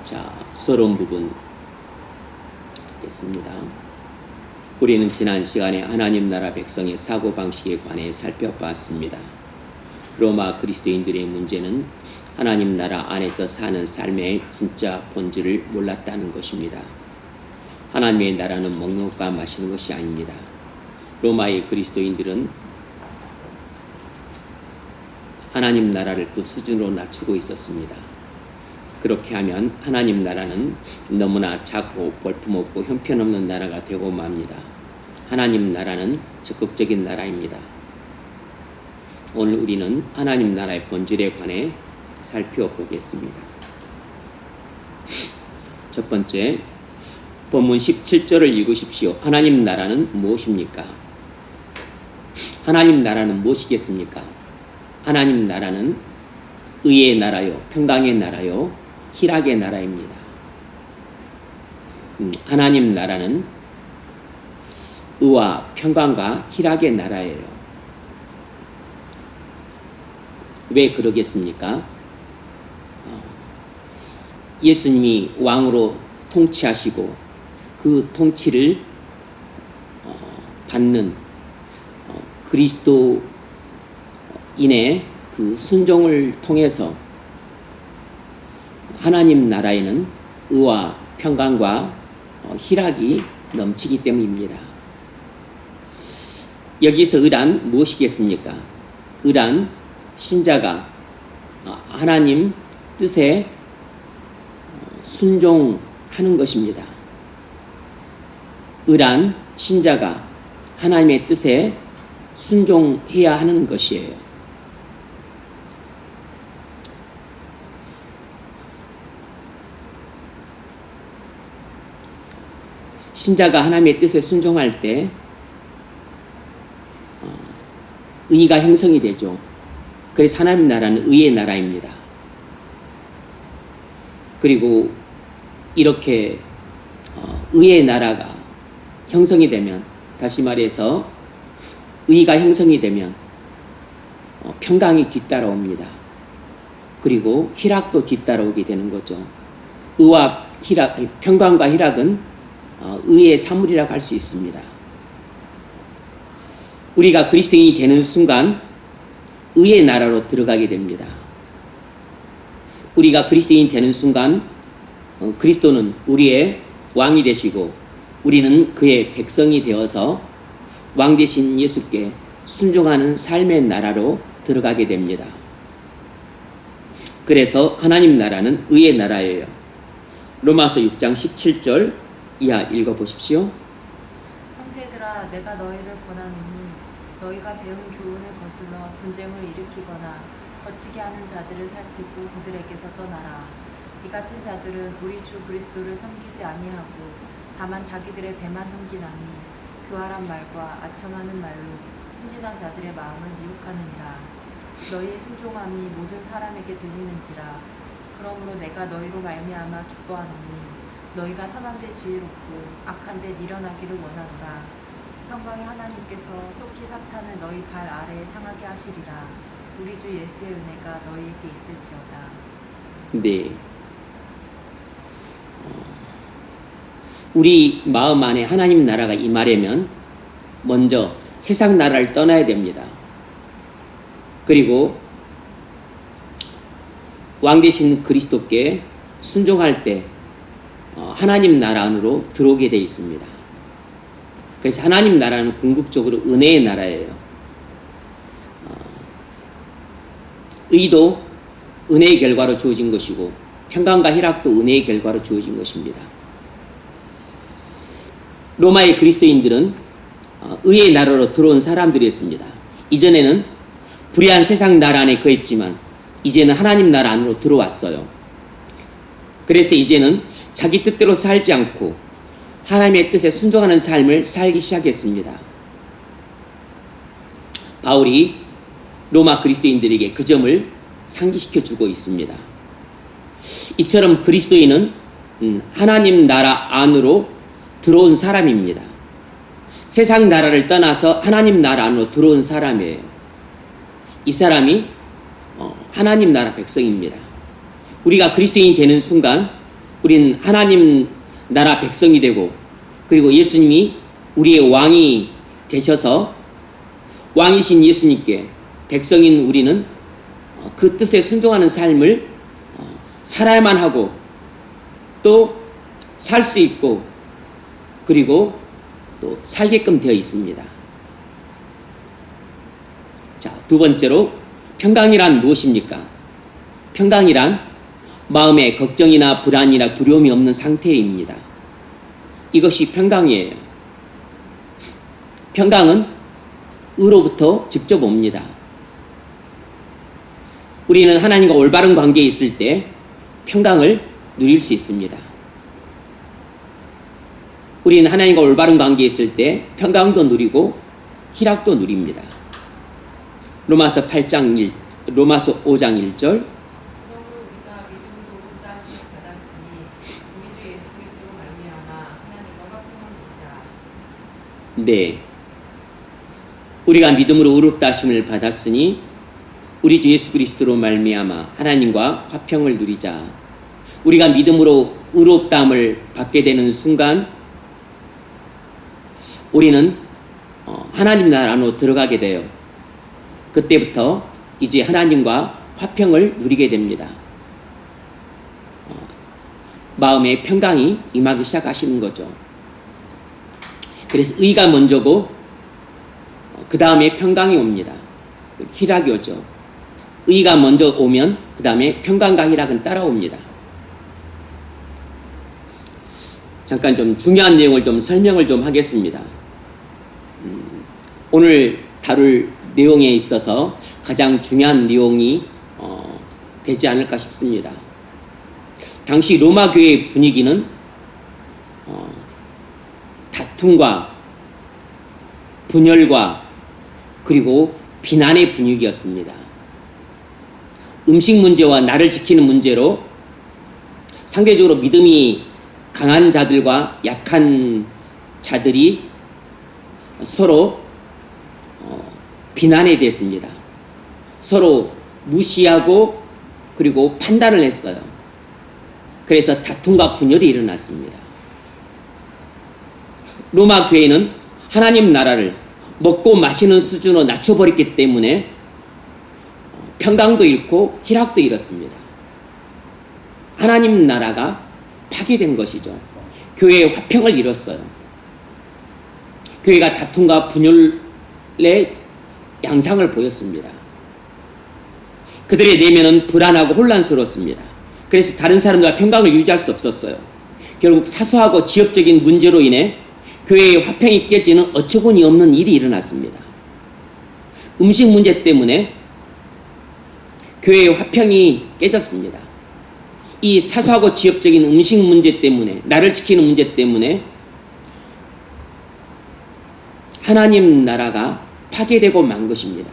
자, 서론 부분 있습니다. 우리는 지난 시간에 하나님 나라 백성의 사고방식에 관해 살펴봤습니다. 로마 그리스도인들의 문제는 하나님 나라 안에서 사는 삶의 진짜 본질을 몰랐다는 것입니다. 하나님의 나라는 먹는 것과 마시는 것이 아닙니다. 로마의 그리스도인들은 하나님 나라를 그 수준으로 낮추고 있었습니다. 그렇게 하면 하나님 나라는 너무나 작고 볼품없고 형편없는 나라가 되고 맙니다. 하나님 나라는 적극적인 나라입니다. 오늘 우리는 하나님 나라의 본질에 관해 살펴보겠습니다. 첫 번째, 본문 17절을 읽으십시오. 하나님 나라는 무엇입니까? 하나님 나라는 무엇이겠습니까? 하나님 나라는 의의 나라요, 평강의 나라요, 희락의 나라입니다. 하나님 나라는 의와 평강과 희락의 나라예요. 왜 그러겠습니까? 예수님이 왕으로 통치하시고 그 통치를 받는 그리스도인의 그 순종을 통해서 하나님 나라에는 의와 평강과 희락이 넘치기 때문입니다. 여기서 의란 무엇이겠습니까? 의란 신자가 하나님 뜻에 순종하는 것입니다. 의란 신자가 하나님의 뜻에 순종해야 하는 것이에요. 신자가 하나님의 뜻에 순종할 때 의가 형성이 되죠. 그래서 하나님 나라는 의의 나라입니다. 그리고 이렇게 의의 나라가 형성이 되면, 다시 말해서 의가 형성이 되면 평강이 뒤따라옵니다. 그리고 희락도 뒤따라오게 되는 거죠. 의와 희락, 평강과 희락은 의의 사물이라고 할 수 있습니다. 우리가 그리스도인이 되는 순간 의의 나라로 들어가게 됩니다. 우리가 그리스도인이 되는 순간 그리스도는 우리의 왕이 되시고 우리는 그의 백성이 되어서 왕 되신 예수께 순종하는 삶의 나라로 들어가게 됩니다. 그래서 하나님 나라는 의의 나라예요. 로마서 6장 17절 이하 읽어보십시오. 형제들아, 내가 너희를 권하노니 너희가 배운 교훈을 거슬러 분쟁을 일으키거나 거치게 하는 자들을 살피고 그들에게서 떠나라. 이 같은 자들은 우리 주 그리스도를 섬기지 아니하고 다만 자기들의 배만 섬기나니 교활한 말과 아첨하는 말로 순진한 자들의 마음을 미혹하느니라. 너희의 순종함이 모든 사람에게 들리는지라. 그러므로 내가 너희로 말미암아 기뻐하노니 너희가 선한데 지혜롭고 악한데 미련하기를 원하노라. 평강의 하나님께서 속히 사탄을 너희 발 아래에 상하게 하시리라. 우리 주 예수의 은혜가 너희에게 있을지어다. 네. 우리 마음 안에 하나님 나라가 임하려면 먼저 세상 나라를 떠나야 됩니다. 그리고 왕 되신 그리스도께 순종할 때 하나님 나라 안으로 들어오게 되어 있습니다. 그래서 하나님 나라는 궁극적으로 은혜의 나라예요. 의도 은혜의 결과로 주어진 것이고 평강과 희락도 은혜의 결과로 주어진 것입니다. 로마의 그리스도인들은 의의 나라로 들어온 사람들이었습니다. 이전에는 불의한 세상 나라 안에 거했지만 이제는 하나님 나라 안으로 들어왔어요. 그래서 이제는 자기 뜻대로 살지 않고 하나님의 뜻에 순종하는 삶을 살기 시작했습니다. 바울이 로마 그리스도인들에게 그 점을 상기시켜 주고 있습니다. 이처럼 그리스도인은 하나님 나라 안으로 들어온 사람입니다. 세상 나라를 떠나서 하나님 나라 안으로 들어온 사람이에요. 이 사람이 하나님 나라 백성입니다. 우리가 그리스도인이 되는 순간 우린 하나님 나라 백성이 되고, 그리고 예수님이 우리의 왕이 되셔서 왕이신 예수님께 백성인 우리는 그 뜻에 순종하는 삶을 살아야만 하고 또 살 수 있고, 그리고 또 살게끔 되어 있습니다. 자, 두 번째로 평강이란 무엇입니까? 평강이란 마음에 걱정이나 불안이나 두려움이 없는 상태입니다. 이것이 평강이에요. 평강은 의로부터 직접 옵니다. 우리는 하나님과 올바른 관계에 있을 때 평강을 누릴 수 있습니다. 우리는 하나님과 올바른 관계에 있을 때 평강도 누리고 희락도 누립니다. 로마서 5장 1절, 그러므로 우리가 믿음으로 의롭다 하심을 받았으니 우리 주 예수 그리스도로 말미암아 하나님과 화평을 누리자. 네, 우리가 믿음으로 의롭다 하심을 받았으니 우리 주 예수 그리스도로 말미암아 하나님과 화평을 누리자. 우리가 믿음으로 의롭다함을 받게 되는 순간 우리는 하나님 나라 안으로 들어가게 돼요. 그때부터 이제 하나님과 화평을 누리게 됩니다. 마음의 평강이 임하기 시작하시는 거죠. 그래서 의가 먼저고 그 다음에 평강이 옵니다. 희락이 오죠. 의가 먼저 오면 그 다음에 평강과 희락은 따라옵니다. 잠깐 좀 중요한 내용을 좀 설명을 좀 하겠습니다. 오늘 다룰 내용에 있어서 가장 중요한 내용이 되지 않을까 싶습니다. 당시 로마 교회의 분위기는 다툼과 분열과 그리고 비난의 분위기였습니다. 음식 문제와 나를 지키는 문제로 상대적으로 믿음이 강한 자들과 약한 자들이 서로 비난에 대했습니다. 서로 무시하고 그리고 판단을 했어요. 그래서 다툼과 분열이 일어났습니다. 로마 교회는 하나님 나라를 먹고 마시는 수준으로 낮춰버렸기 때문에 평강도 잃고 희락도 잃었습니다. 하나님 나라가 파괴된 것이죠. 교회의 화평을 잃었어요. 교회가 다툼과 분열의 양상을 보였습니다. 그들의 내면은 불안하고 혼란스러웠습니다. 그래서 다른 사람들과 평강을 유지할 수 없었어요. 결국 사소하고 지역적인 문제로 인해 교회의 화평이 깨지는 어처구니 없는 일이 일어났습니다. 음식 문제 때문에 교회의 화평이 깨졌습니다. 이 사소하고 지역적인 음식 문제 때문에, 나를 지키는 문제 때문에 하나님 나라가 파괴되고 만 것입니다.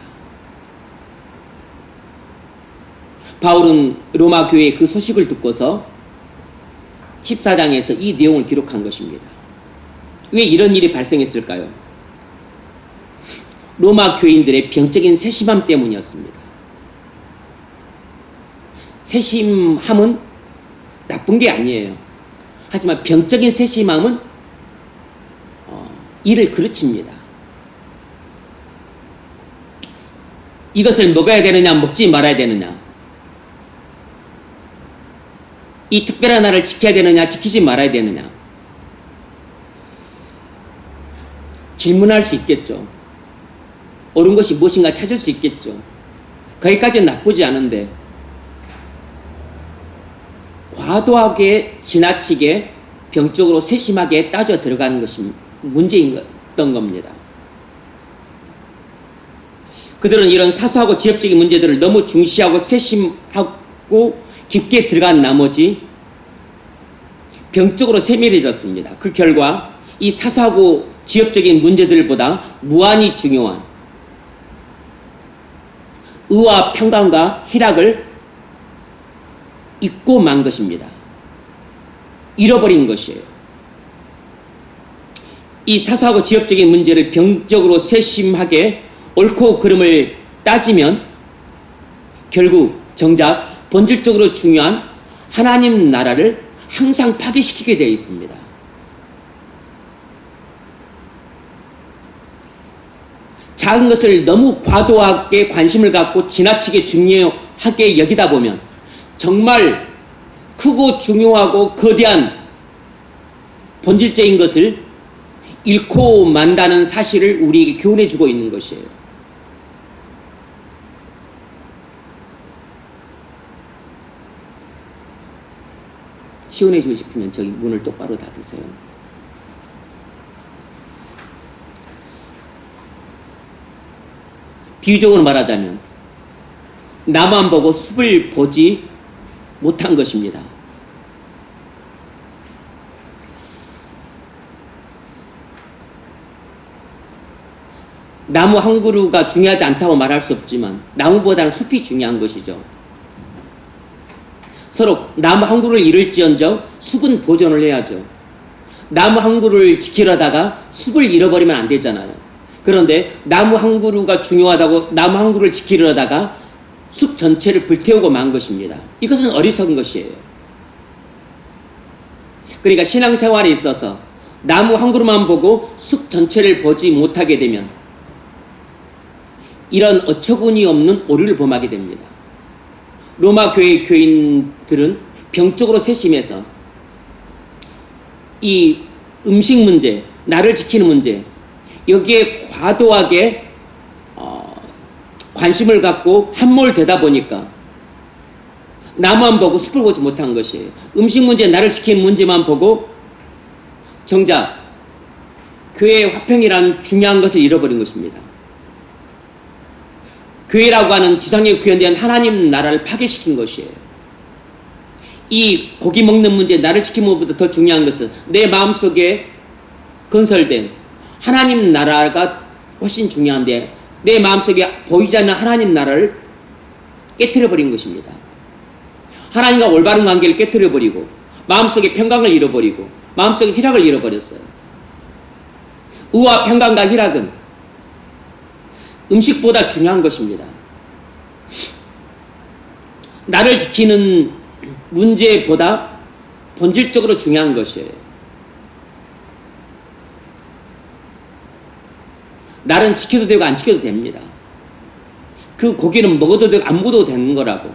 바울은 로마 교회의 그 소식을 듣고서 14장에서 이 내용을 기록한 것입니다. 왜 이런 일이 발생했을까요? 로마 교인들의 병적인 세심함 때문이었습니다. 세심함은 나쁜 게 아니에요. 하지만 병적인 세심함은 이를 그르칩니다. 이것을 먹어야 되느냐 먹지 말아야 되느냐, 이 특별한 날을 지켜야 되느냐 지키지 말아야 되느냐 질문할 수 있겠죠. 옳은 것이 무엇인가 찾을 수 있겠죠. 거기까지는 나쁘지 않은데 과도하게 지나치게 병적으로 세심하게 따져 들어가는 것이 문제였던 겁니다. 그들은 이런 사소하고 지역적인 문제들을 너무 중시하고 세심하고 깊게 들어간 나머지 병적으로 세밀해졌습니다. 그 결과 이 사소하고 지역적인 문제들보다 무한히 중요한 의와 평강과 희락을 잊고 만 것입니다. 잃어버린 것이에요. 이 사소하고 지역적인 문제를 병적으로 세심하게 옳고 그름을 따지면 결국 정작 본질적으로 중요한 하나님 나라를 항상 파괴시키게 되어 있습니다. 작은 것을 너무 과도하게 관심을 갖고 지나치게 중요하게 여기다 보면 정말 크고 중요하고 거대한 본질적인 것을 잃고 만다는 사실을 우리에게 교훈해 주고 있는 것이에요. 시원해 주고 싶으면 저기 문을 똑바로 닫으세요. 비유적으로 말하자면 나만 보고 숲을 보지 못한 것입니다. 나무 한 그루가 중요하지 않다고 말할 수 없지만 나무보다는 숲이 중요한 것이죠. 서로 나무 한 그루를 잃을지언정 숲은 보존을 해야죠. 나무 한 그루를 지키려다가 숲을 잃어버리면 안 되잖아요. 그런데 나무 한 그루가 중요하다고 나무 한 그루를 지키려다가 숲 전체를 불태우고 만 것입니다. 이것은 어리석은 것이에요. 그러니까 신앙생활에 있어서 나무 한 그루만 보고 숲 전체를 보지 못하게 되면 이런 어처구니 없는 오류를 범하게 됩니다. 로마 교회 교인들은 병적으로 세심해서 이 음식 문제, 나를 지키는 문제, 여기에 과도하게 관심을 갖고 함몰되다 보니까 나만 보고 숲을 보지 못한 것이에요. 음식 문제, 나를 지키는 문제만 보고 정작 교회의 화평이라는 중요한 것을 잃어버린 것입니다. 교회라고 하는 지상의 구현에 대한 하나님 나라를 파괴시킨 것이에요. 이 고기 먹는 문제, 나를 지키는 것보다 더 중요한 것은 내 마음속에 건설된 하나님 나라가 훨씬 중요한데 내 마음속에 보이지 않는 하나님 나라를 깨트려버린 것입니다. 하나님과 올바른 관계를 깨트려버리고 마음속에 평강을 잃어버리고 마음속에 희락을 잃어버렸어요. 의와 평강과 희락은 음식보다 중요한 것입니다. 나를 지키는 문제보다 본질적으로 중요한 것이에요. 나는 지켜도 되고 안 지켜도 됩니다. 그 고기는 먹어도 되고 안 먹어도 되는 거라고.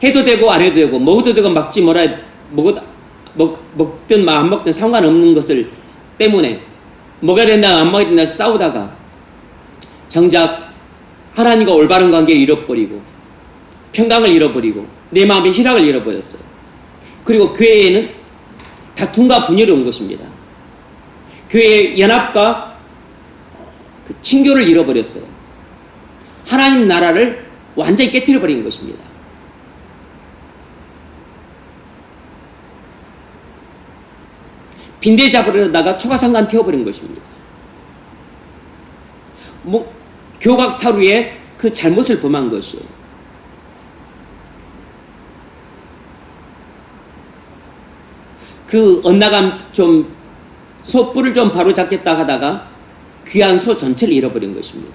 해도 되고 안 해도 되고 먹어도 되고 먹지 말아 먹든 안 먹든 상관없는 것을 때문에 먹어야 된다 안 먹어야 된다 싸우다가 정작 하나님과 올바른 관계를 잃어버리고 평강을 잃어버리고 내 마음의 희락을 잃어버렸어요. 그리고 교회에는 다툼과 분열이 온 것입니다. 교회의 연합과 그 친교를 잃어버렸어요. 하나님 나라를 완전히 깨뜨려버린 것입니다. 빈대 잡으려다가 초가상간 태워버린 것입니다. 교각사루에 그 잘못을 범한 것이에요. 그 엇나간 좀 소뿔을 좀 바로잡겠다 하다가 귀한 소 전체를 잃어버린 것입니다.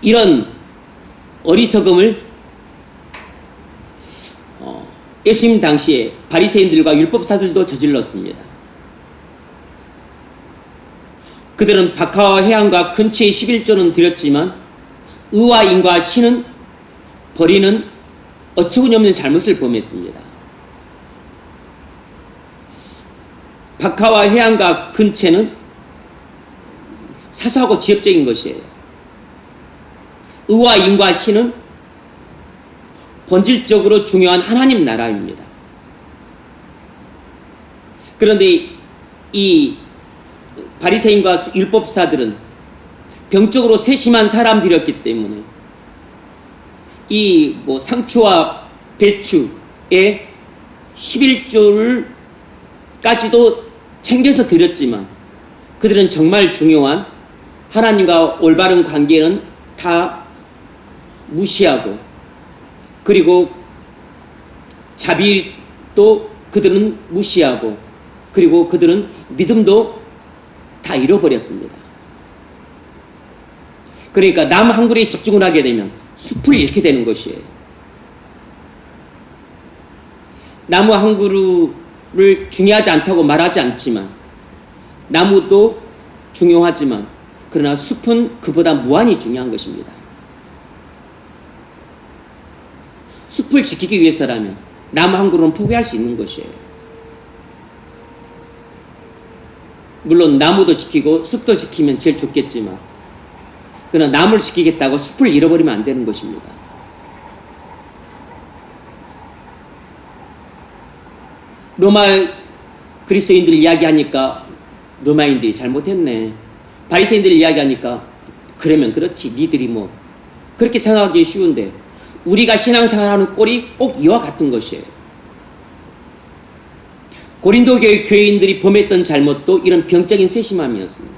이런 어리석음을 예수님 당시에 바리새인들과 율법사들도 저질렀습니다. 그들은 박하와 회양과 근처의 11조는 드렸지만 의와 인과 신은 버리는 어처구니 없는 잘못을 범했습니다. 박하와 회양과 근체는 사소하고 지엽적인 것이에요. 의와 인과 신은 본질적으로 중요한 하나님 나라입니다. 그런데 이 바리새인과 율법사들은 병적으로 세심한 사람들이었기 때문에 이 상추와 배추의 11조를까지도 챙겨서 드렸지만 그들은 정말 중요한 하나님과 올바른 관계는 다 무시하고 그리고 자비도 그들은 무시하고 그리고 그들은 믿음도 다 잃어버렸습니다. 그러니까 남 한 그루에 집중을 하게 되면 숲을 잃게 되는 것이에요. 나무 한 그루를 중요하지 않다고 말하지 않지만, 나무도 중요하지만, 그러나 숲은 그보다 무한히 중요한 것입니다. 숲을 지키기 위해서라면 나무 한 그루는 포기할 수 있는 것이에요. 물론 나무도 지키고 숲도 지키면 제일 좋겠지만, 그러나 나무를 지키겠다고 숲을 잃어버리면 안 되는 것입니다. 로마 그리스도인들 이야기하니까 로마인들이 잘못했네, 바리새인들 이야기하니까 그러면 그렇지, 니들이 뭐 그렇게 생각하기 쉬운데, 우리가 신앙생활하는 꼴이 꼭 이와 같은 것이에요. 고린도 교회 교인들이 범했던 잘못도 이런 병적인 세심함이었습니다.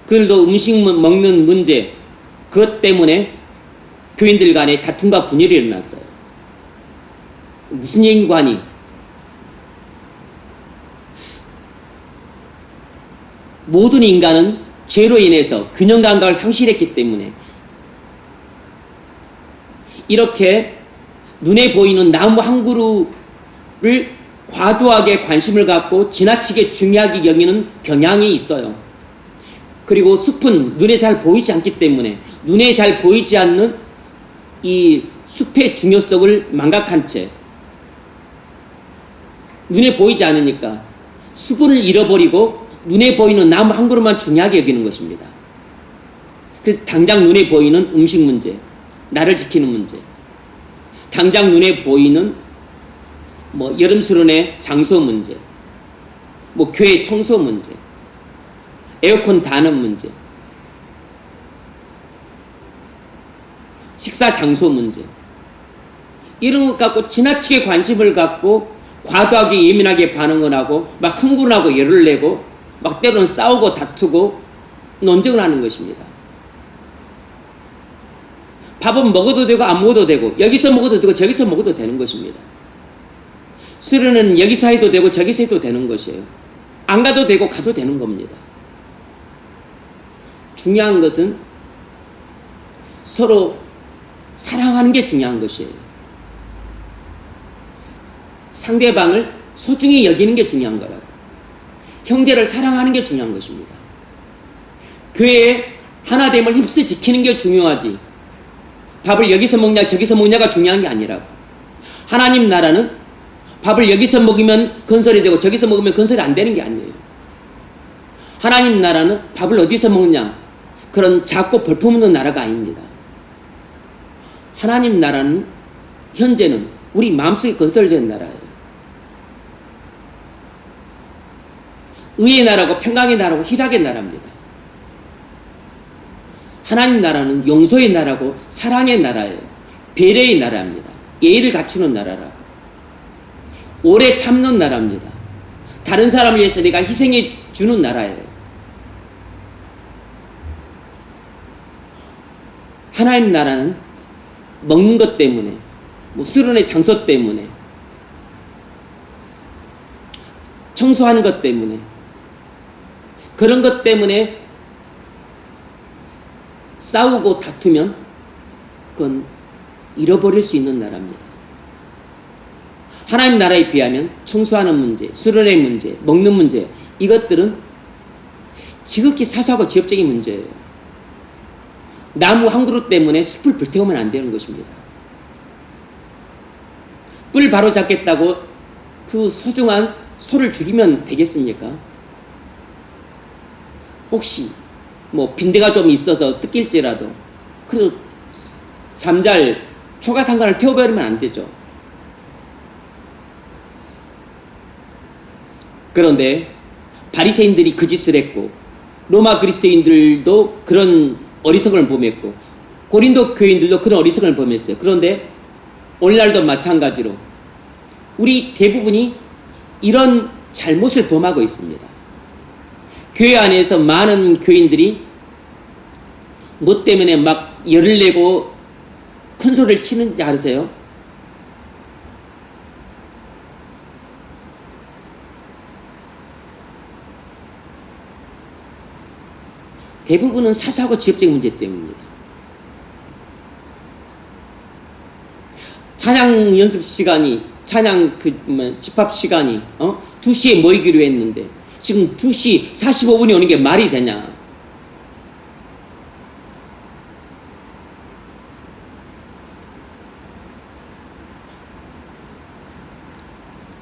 그들도 음식 먹는 문제, 그것 때문에 교인들 간에 다툼과 분열이 일어났어요. 무슨 연관이? 모든 인간은 죄로 인해서 균형 감각을 상실했기 때문에 이렇게 눈에 보이는 나무 한 그루를 과도하게 관심을 갖고 지나치게 중요하게 여기는 경향이 있어요. 그리고 숲은 눈에 잘 보이지 않기 때문에 눈에 잘 보이지 않는 이 숲의 중요성을 망각한 채, 눈에 보이지 않으니까 수분을 잃어버리고 눈에 보이는 나무 한 그루만 중요하게 여기는 것입니다. 그래서 당장 눈에 보이는 음식 문제, 나를 지키는 문제, 당장 눈에 보이는 뭐 여름 수련회 장소 문제, 뭐 교회 청소 문제, 에어컨 다는 문제, 식사 장소 문제, 이런 것 갖고 지나치게 관심을 갖고 과도하게 예민하게 반응을 하고 막 흥분하고 열을 내고 막 때로는 싸우고 다투고 논쟁을 하는 것입니다. 밥은 먹어도 되고 안 먹어도 되고, 여기서 먹어도 되고 저기서 먹어도 되는 것입니다. 수련은 여기서 해도 되고 저기서 해도 되는 것이에요. 안 가도 되고 가도 되는 겁니다. 중요한 것은 서로 사랑하는 게 중요한 것이에요. 상대방을 소중히 여기는 게 중요한 거라고. 형제를 사랑하는 게 중요한 것입니다. 교회의 하나됨을 힘써 지키는 게 중요하지, 밥을 여기서 먹냐 저기서 먹냐가 중요한 게 아니라고. 하나님 나라는 밥을 여기서 먹으면 건설이 되고 저기서 먹으면 건설이 안 되는 게 아니에요. 하나님 나라는 밥을 어디서 먹냐 그런 작고 볼품없는 나라가 아닙니다. 하나님 나라는 현재는 우리 마음속에 건설된 나라예요. 의의 나라고 평강의 나라고 희락의 나라입니다. 하나님 나라는 용서의 나라고 사랑의 나라예요. 배려의 나라입니다. 예의를 갖추는 나라라고. 오래 참는 나라입니다. 다른 사람을 위해서 내가 희생해 주는 나라예요. 하나님 나라는 먹는 것 때문에, 뭐 수련의 장소 때문에, 청소하는 것 때문에, 그런 것 때문에 싸우고 다투면 그건 잃어버릴 수 있는 나라입니다. 하나님 나라에 비하면 청소하는 문제, 수련의 문제, 먹는 문제, 이것들은 지극히 사소하고 지엽적인 문제예요. 나무 한 그루 때문에 숲을 불태우면 안 되는 것입니다. 뿔 바로 잡겠다고 그 소중한 소를 죽이면 되겠습니까? 혹시 뭐 빈대가 좀 있어서 뜯길지라도 그래도 잠잘 초가상간을 태워버리면 안 되죠. 그런데 바리새인들이 그 짓을 했고, 로마 그리스도인들도 그런 어리석음을 범했고, 고린도 교인들도 그런 어리석음을 범했어요. 그런데 오늘날도 마찬가지로 우리 대부분이 이런 잘못을 범하고 있습니다. 교회 안에서 많은 교인들이 뭐 때문에 막 열을 내고 큰 소리를 치는지 아세요? 대부분은 사소하고 지역적인 문제 때문입니다. 찬양 연습 시간이, 찬양 집합 시간이 2시에 모이기로 했는데 지금 2시 45분이 오는 게 말이 되냐?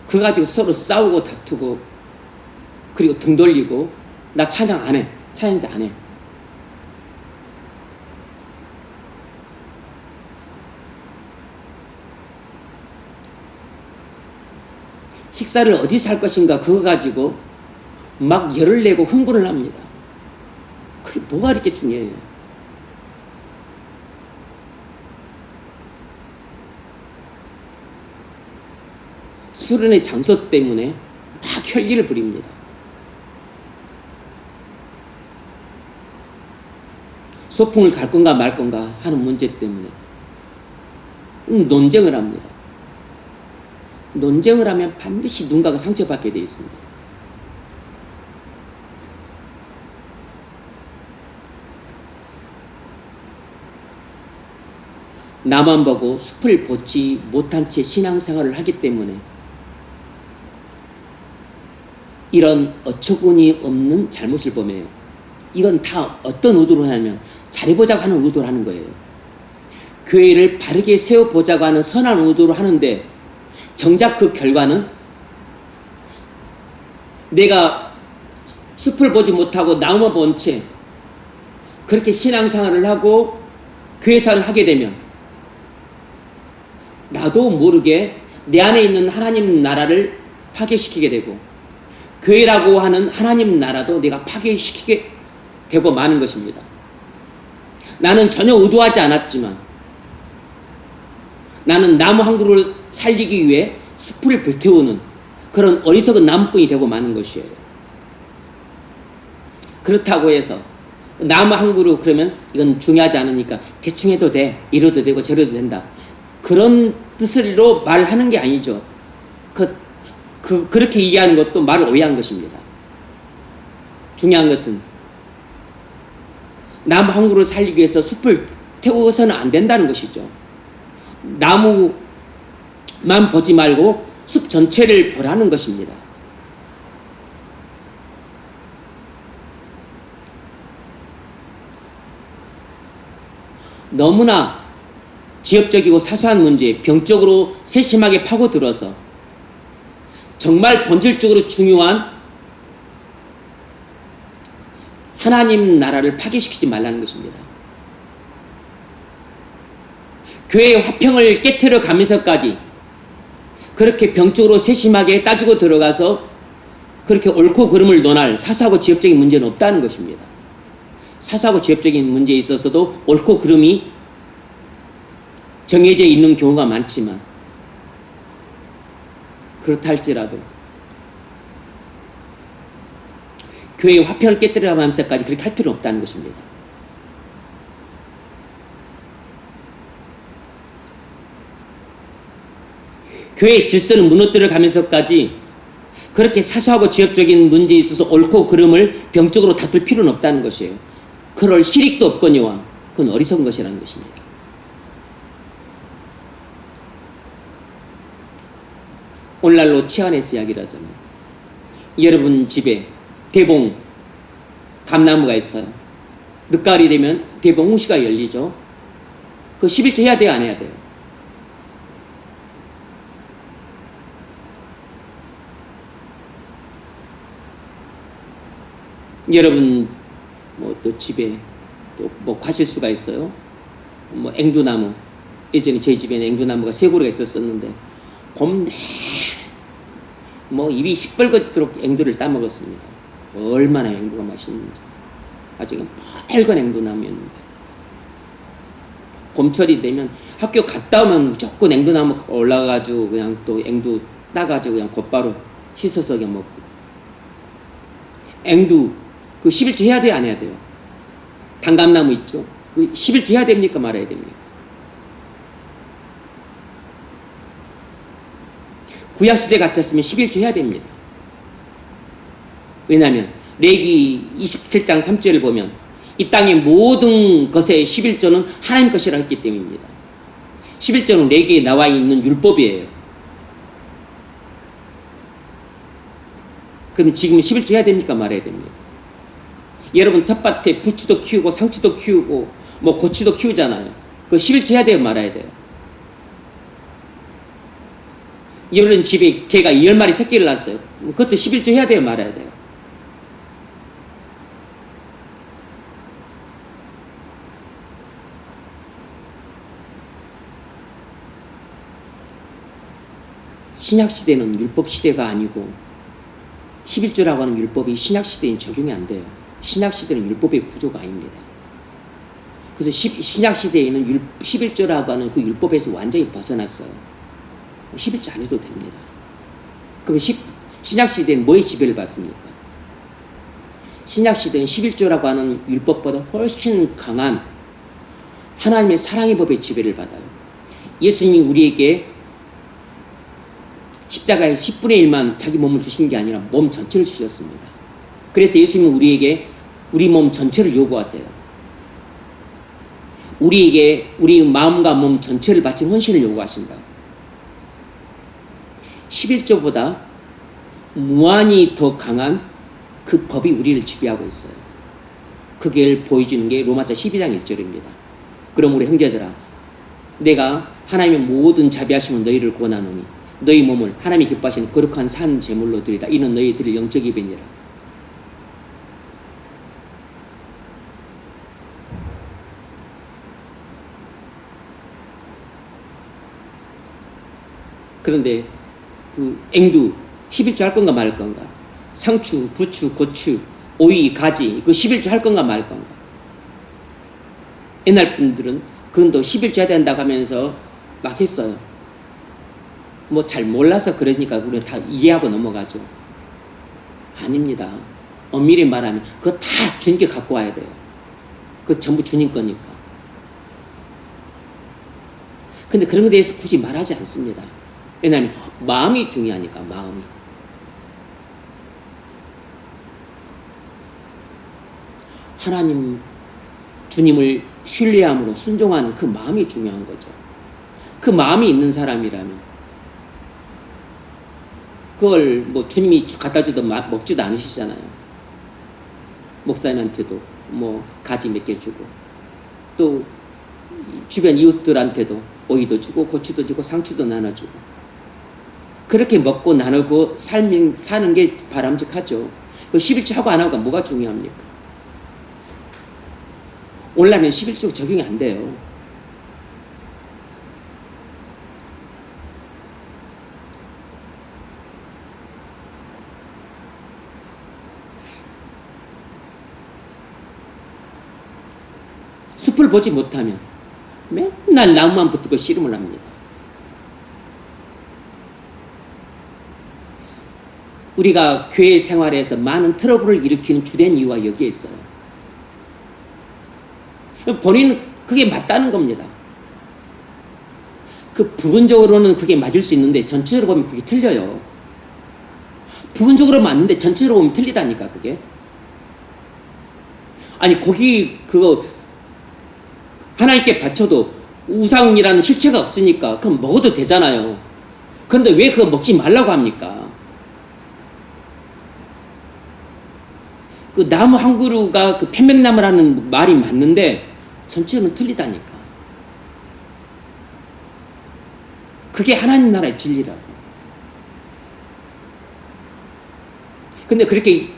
그거 가지고 서로 싸우고 다투고 그리고 등 돌리고 나 찬양 안 해. 찬양도 안 해. 식사를 어디서 할 것인가 그거 가지고 막 열을 내고 흥분을 합니다. 그게 뭐가 이렇게 중요해요? 수련의 장소 때문에 막 혈기를 부립니다. 소풍을 갈 건가 말 건가 하는 문제 때문에 논쟁을 합니다. 논쟁을 하면 반드시 누군가가 상처받게 되어 있습니다. 나만 보고 숲을 보지 못한 채 신앙생활을 하기 때문에 이런 어처구니 없는 잘못을 범해요. 이건 다 어떤 의도로 하냐면 잘해보자고 하는 의도로 하는 거예요. 교회를 바르게 세워보자고 하는 선한 의도로 하는데 정작 그 결과는 내가 숲을 보지 못하고 나무만 본 채 그렇게 신앙생활을 하고 교회생활을 하게 되면 나도 모르게 내 안에 있는 하나님 나라를 파괴시키게 되고 교회라고 하는 하나님 나라도 내가 파괴시키게 되고 마는 것입니다. 나는 전혀 의도하지 않았지만 나는 나무 한 그루를 살리기 위해 숲을 불태우는 그런 어리석은 나무꾼이 되고 마는 것이에요. 그렇다고 해서 나무 한 그루 그러면 이건 중요하지 않으니까 대충 해도 돼. 이러도 되고 저러도 된다. 그런 뜻으로 말하는 게 아니죠. 그렇게 이해하는 것도 말을 오해한 것입니다. 중요한 것은 나무 한 그루를 살리기 위해서 숲을 태워서는 안 된다는 것이죠. 나무만 보지 말고 숲 전체를 보라는 것입니다. 너무나 지역적이고 사소한 문제에 병적으로 세심하게 파고들어서 정말 본질적으로 중요한 하나님 나라를 파괴시키지 말라는 것입니다. 교회의 화평을 깨트려 가면서까지 그렇게 병적으로 세심하게 따지고 들어가서 그렇게 옳고 그름을 논할 사소하고 지역적인 문제는 없다는 것입니다. 사소하고 지역적인 문제에 있어서도 옳고 그름이 정해져 있는 경우가 많지만 그렇다 할지라도 교회의 화평을 깨뜨려 가면서까지 그렇게 할 필요는 없다는 것입니다. 교회의 질서는 무너뜨려 가면서까지 그렇게 사소하고 지역적인 문제에 있어서 옳고 그름을 병적으로 다툴 필요는 없다는 것이에요. 그럴 실익도 없거니와 그건 어리석은 것이라는 것입니다. 오늘날로 치안에서 이야기를 하잖아요. 여러분 집에 대봉 감나무가 있어요. 늦가을이 되면 대봉 홍시가 열리죠. 그 11조 해야 돼요, 안 해야 돼요? 여러분 뭐 또 집에 또 뭐 가실 수가 있어요. 뭐 앵두나무, 예전에 저희 집에는 앵두나무가 3그루가 있었었는데 봄 내내 뭐 입이 시뻘겋도록 앵두를 따먹었습니다. 얼마나 앵두가 맛있는지. 아직은 빨간 앵두나무였는데 봄철이 되면 학교 갔다 오면 무조건 앵두나무 올라가가지고 그냥 또 앵두 따가지고 그냥 곧바로 씻어서 그냥 먹고. 앵두 그 11조 해야 돼요, 안 해야 돼요? 단감나무 있죠? 그 11조 해야 됩니까, 말아야 됩니까? 구약시대 같았으면 11조 해야 됩니다. 왜냐하면 레기 27장 3절을 보면 이 땅의 모든 것의 11조는 하나님 것이라 했기 때문입니다. 11조는 내게 나와 있는 율법이에요. 그럼 지금 11조 해야 됩니까? 말아야 됩니까? 여러분 텃밭에 부추도 키우고 상추도 키우고 뭐 고추도 키우잖아요. 그 11조 해야 돼요? 말아야 돼요? 여러분 집에 개가 10마리 새끼를 낳았어요. 그것도 11조 해야 돼요? 말아야 돼요? 신약시대는 율법시대가 아니고 11조라고 하는 율법이 신약시대엔 적용이 안 돼요. 신약시대는 율법의 구조가 아닙니다. 그래서 신약시대에는 11조라고 하는 그 율법에서 완전히 벗어났어요. 11조 안 해도 됩니다. 그럼 신약시대는 뭐의 지배를 받습니까? 신약시대는 11조라고 하는 율법보다 훨씬 강한 하나님의 사랑의 법의 지배를 받아요. 예수님이 우리에게 십자가에 10분의 1만 자기 몸을 주신 게 아니라 몸 전체를 주셨습니다. 그래서 예수님은 우리에게 우리 몸 전체를 요구하세요. 우리에게 우리 마음과 몸 전체를 바친 헌신을 요구하신다. 11조보다 무한히 더 강한 그 법이 우리를 지배하고 있어요. 그걸 보여주는 게 로마서 12장 1절입니다. 그럼 우리 형제들아, 내가 하나님의 모든 자비하심은 너희를 권하노니 너희 몸을 하나님이 기뻐하시는 거룩한 산 제물로 드리다. 이는 너희 드릴 영적 예배니라. 그런데 그 앵두 11조 할 건가 말 건가? 상추, 부추, 고추, 오이, 가지 그 11조 할 건가 말 건가? 옛날 분들은 그건 11조 해야 된다고 하면서 막 했어요. 뭐 잘 몰라서 그러니까 우리는 다 이해하고 넘어가죠. 아닙니다. 엄밀히 말하면 그거 다 주님께 갖고 와야 돼요. 그거 전부 주님 거니까. 근데 그런 것에 대해서 굳이 말하지 않습니다. 왜냐하면 마음이 중요하니까. 마음이. 하나님 주님을 신뢰함으로 순종하는 그 마음이 중요한 거죠. 그 마음이 있는 사람이라면 그걸 뭐 주님이 갖다 줘도 먹지도 않으시잖아요. 목사님한테도 뭐 가지 몇 개 주고 또 주변 이웃들한테도 오이도 주고 고추도 주고 상추도 나눠주고 그렇게 먹고 나누고 사는 게 바람직하죠. 그 11조 하고 안 하고가 뭐가 중요합니까? 오늘날은 11조 적용이 안 돼요. 숲을 보지 못하면 맨날 나무만 붙고 씨름을 합니다. 우리가 교회 생활에서 많은 트러블을 일으키는 주된 이유가 여기에 있어요. 본인은 그게 맞다는 겁니다. 그 부분적으로는 그게 맞을 수 있는데 전체적으로 보면 그게 틀려요. 부분적으로 맞는데 전체적으로 보면 틀리다니까 그게. 아니 거기 그거 하나님께 바쳐도 우상이라는 실체가 없으니까 그럼 먹어도 되잖아요. 그런데 왜 그거 먹지 말라고 합니까? 그 나무 한 그루가 그 편백나무라는 말이 맞는데 전체는 틀리다니까. 그게 하나님 나라의 진리라고. 근데 그렇게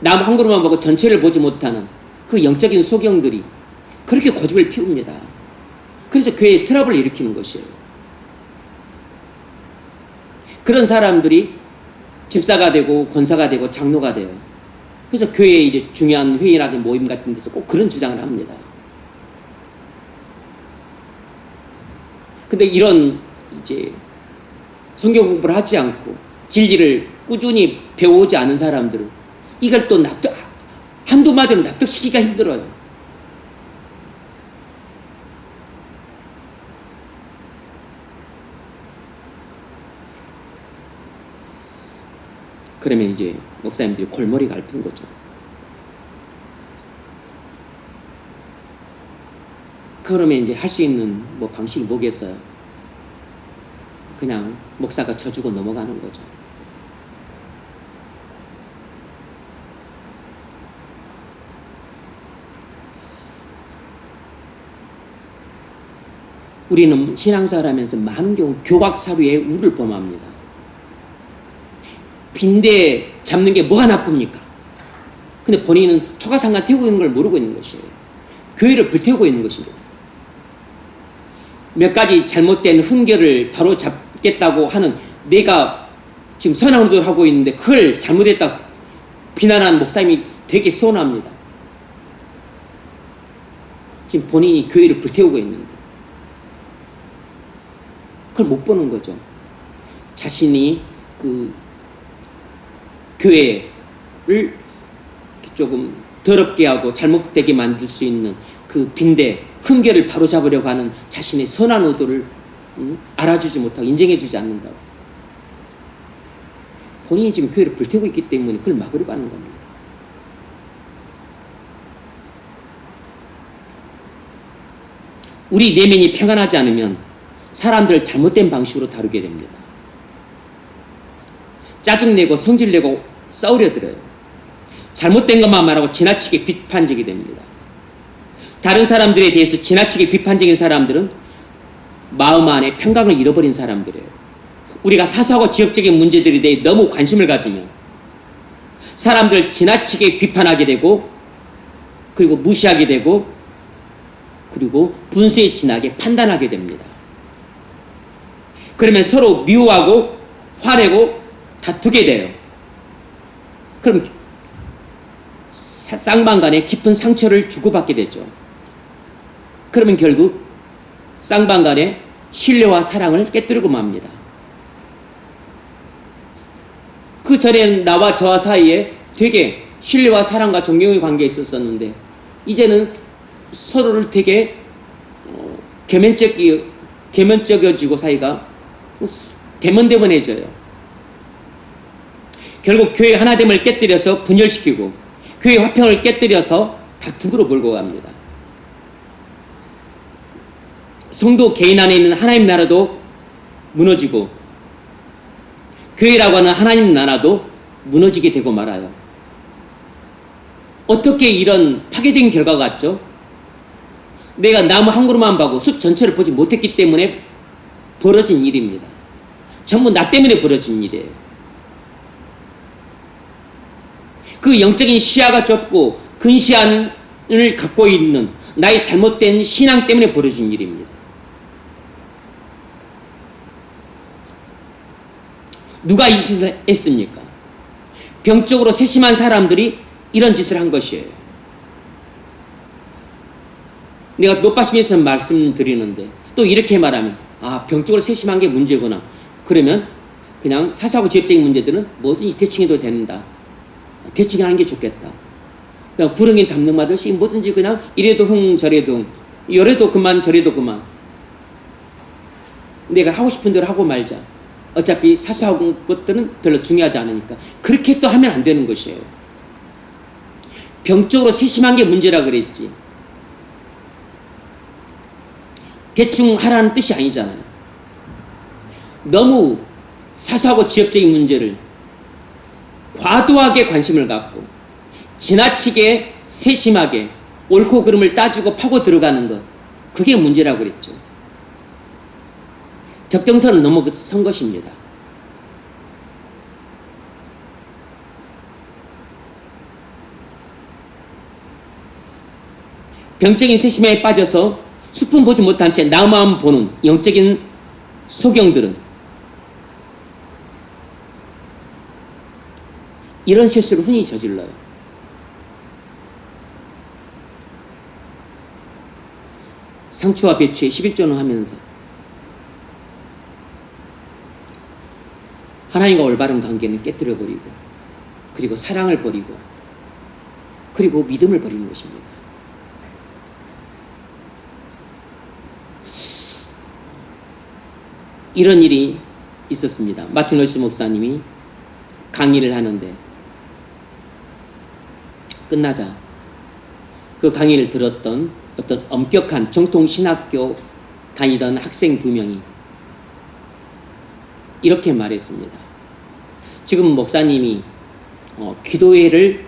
나무 한 그루만 보고 전체를 보지 못하는 그 영적인 소경들이 그렇게 고집을 피웁니다. 그래서 교회에 트러블을 일으키는 것이에요. 그런 사람들이 집사가 되고 권사가 되고 장로가 돼요. 그래서 교회에 이제 중요한 회의라든 모임 같은 데서 꼭 그런 주장을 합니다. 근데 이런 이제 성경 공부를 하지 않고 진리를 꾸준히 배워오지 않은 사람들은 이걸 또 한두 마디로 납득시키기가 힘들어요. 그러면 이제 목사님들이 골머리가 앓은 거죠. 그러면 이제 할 수 있는 뭐 방식이 뭐겠어요? 그냥 목사가 쳐주고 넘어가는 거죠. 우리는 신앙생활 하면서 많은 경우 교각사류에 우를 범합니다. 빈대 잡는 게 뭐가 나쁩니까? 근데 본인은 초가상관 태우고 있는 걸 모르고 있는 것이에요. 교회를 불태우고 있는 것입니다. 몇 가지 잘못된 훈계를 바로 잡겠다고 하는 내가 지금 선한 의도를 하고 있는데 그걸 잘못했다 비난하는 목사님이 되게 서운합니다. 지금 본인이 교회를 불태우고 있는데 그걸 못 보는 거죠. 자신이 그 교회를 조금 더럽게 하고 잘못되게 만들 수 있는 그 빈대, 흠결을 바로잡으려고 하는 자신의 선한 의도를 알아주지 못하고 인정해주지 않는다고. 본인이 지금 교회를 불태우고 있기 때문에 그걸 막으려고 하는 겁니다. 우리 내면이 평안하지 않으면 사람들을 잘못된 방식으로 다루게 됩니다. 짜증내고 성질내고 싸우려 들어요. 잘못된 것만 말하고 지나치게 비판적이 됩니다. 다른 사람들에 대해서 지나치게 비판적인 사람들은 마음 안에 평강을 잃어버린 사람들이에요. 우리가 사소하고 지역적인 문제들에 대해 너무 관심을 가지면 사람들을 지나치게 비판하게 되고 그리고 무시하게 되고 그리고 분수에 지나게 판단하게 됩니다. 그러면 서로 미워하고 화내고 다투게 돼요. 그럼 쌍방간에 깊은 상처를 주고받게 되죠. 그러면 결국 쌍방간에 신뢰와 사랑을 깨뜨리고 맙니다. 그 전엔 나와 저와 사이에 되게 신뢰와 사랑과 존경의 관계에 있었었는데 이제는 서로를 되게 계면적이어지고 사이가 대면대면해져요. 결국 교회 하나됨을 깨뜨려서 분열시키고 교회 화평을 깨뜨려서 다툼으로 몰고 갑니다. 성도 개인 안에 있는 하나님 나라도 무너지고 교회라고 하는 하나님 나라도 무너지게 되고 말아요. 어떻게 이런 파괴적인 결과가 같죠? 내가 나무 한 그루만 보고 숲 전체를 보지 못했기 때문에 벌어진 일입니다. 전부 나 때문에 벌어진 일이에요. 그 영적인 시야가 좁고 근시안을 갖고 있는 나의 잘못된 신앙 때문에 벌어진 일입니다. 누가 이 짓을 했습니까? 병적으로 세심한 사람들이 이런 짓을 한 것이에요. 내가 노빠심에서 말씀드리는데 또 이렇게 말하면 병적으로 세심한 게 문제구나. 그러면 그냥 사사고 지역적인 문제들은 뭐든지 대충 해도 된다. 대충 하는 게 좋겠다. 그냥 구렁이 담능마듯이 뭐든지 그냥 이래도 흥 저래도 흥 요래도 그만 저래도 그만 내가 하고 싶은 대로 하고 말자. 어차피 사소한 것들은 별로 중요하지 않으니까 그렇게 또 하면 안 되는 것이에요. 병적으로 세심한 게 문제라 그랬지 대충 하라는 뜻이 아니잖아요. 너무 사소하고 지역적인 문제를 과도하게 관심을 갖고 지나치게 세심하게 옳고 그름을 따지고 파고 들어가는 것 그게 문제라고 그랬죠. 적정선을 넘어선 것입니다. 병적인 세심에 빠져서 숲은 보지 못한 채 나만 보는 영적인 소경들은 이런 실수를 흔히 저질러요. 상추와 배추의 11조는 하면서 하나님과 올바른 관계는 깨뜨려버리고 그리고 사랑을 버리고 그리고 믿음을 버리는 것입니다. 이런 일이 있었습니다. 마틴 로이스 목사님이 강의를 하는데 끝나자 그 강의를 들었던 어떤 엄격한 정통 신학교 다니던 학생 2명이 이렇게 말했습니다. 지금 목사님이 기도회를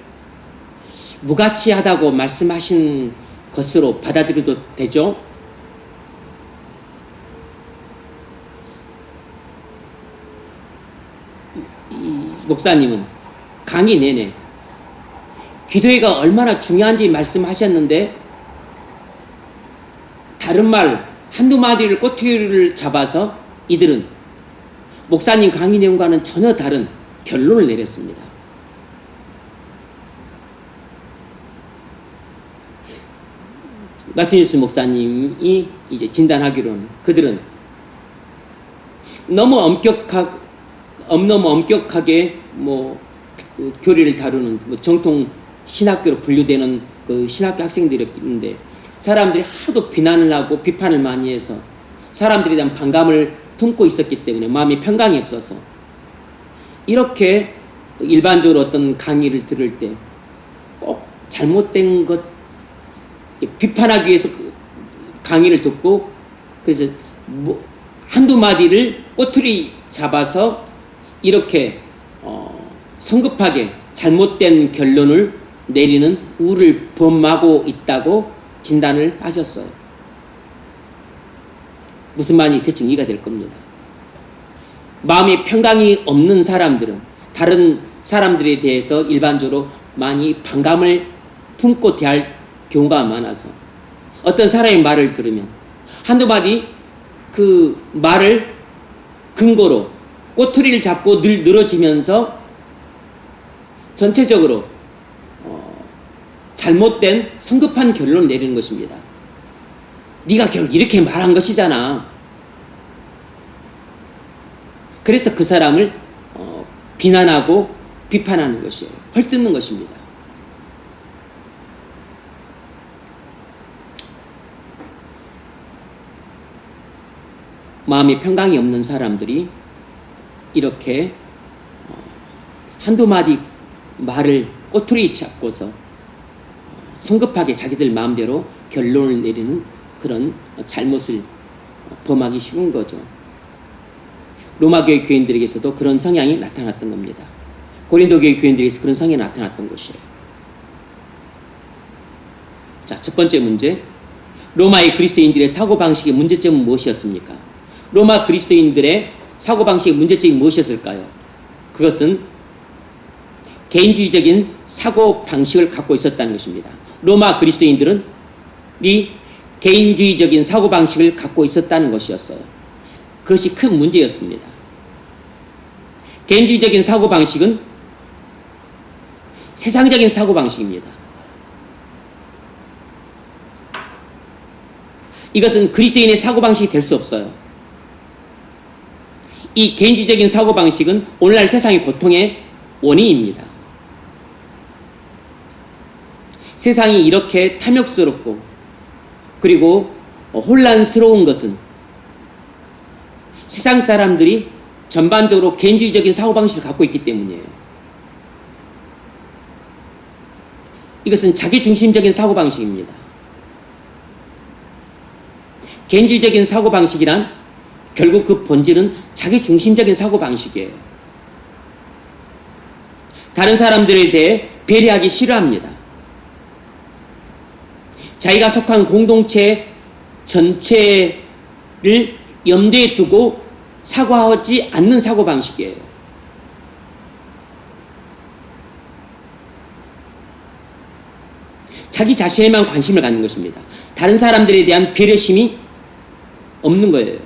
무가치하다고 말씀하신 것으로 받아들여도 되죠? 이 목사님은 강의 내내 기도회가 얼마나 중요한지 말씀하셨는데 다른 말 한두 마디를 꼬투리를 잡아서 이들은 목사님 강의 내용과는 전혀 다른 결론을 내렸습니다. 마티뉴스 목사님이 이제 진단하기로는 그들은 너무 엄격하게 그 교리를 다루는 정통 신학교로 분류되는 그 신학교 학생들이었는데 사람들이 하도 비난을 하고 비판을 많이 해서 사람들에 대한 반감을 품고 있었기 때문에 마음이 평강이 없어서 이렇게 일반적으로 어떤 강의를 들을 때 꼭 잘못된 것 비판하기 위해서 강의를 듣고 그래서 한두 마디를 꼬투리 잡아서 이렇게 성급하게 잘못된 결론을 내리는 우를 범하고 있다고 진단을 하셨어요. 무슨 말인지 대충 이해가 될 겁니다. 마음이 평강이 없는 사람들은 다른 사람들에 대해서 일반적으로 많이 반감을 품고 대할 경우가 많아서 어떤 사람의 말을 들으면 한두 마디 그 말을 근거로 꼬투리를 잡고 늘 늘어지면서 전체적으로 잘못된 성급한 결론을 내리는 것입니다. 네가 결국 이렇게 말한 것이잖아. 그래서 그 사람을 비난하고 비판하는 것이에요. 헐뜯는 것입니다. 마음이 평강이 없는 사람들이 이렇게 한두 마디 말을 꼬투리 잡고서 성급하게 자기들 마음대로 결론을 내리는 그런 잘못을 범하기 쉬운 거죠. 로마교회 교인들에게서도 그런 성향이 나타났던 겁니다. 고린도교회 교인들에게서 그런 성향이 나타났던 것이에요. 자, 첫 번째 문제. 로마의 그리스도인들의 사고방식의 문제점은 무엇이었습니까? 로마 그리스도인들의 사고방식의 문제점이 무엇이었을까요? 그것은 개인주의적인 사고방식을 갖고 있었다는 것입니다. 로마 그리스도인들은 이 개인주의적인 사고방식을 갖고 있었다는 것이었어요. 그것이 큰 문제였습니다. 개인주의적인 사고방식은 세상적인 사고방식입니다. 이것은 그리스도인의 사고방식이 될 수 없어요. 이 개인주의적인 사고방식은 오늘날 세상의 고통의 원인입니다. 세상이 이렇게 탐욕스럽고 그리고 혼란스러운 것은 세상 사람들이 전반적으로 개인주의적인 사고방식을 갖고 있기 때문이에요. 이것은 자기중심적인 사고방식입니다. 개인주의적인 사고방식이란 결국 그 본질은 자기중심적인 사고방식이에요. 다른 사람들에 대해 배려하기 싫어합니다. 자기가 속한 공동체 전체를 염두에 두고 사고하지 않는 사고방식이에요. 자기 자신에만 관심을 갖는 것입니다. 다른 사람들에 대한 배려심이 없는 거예요.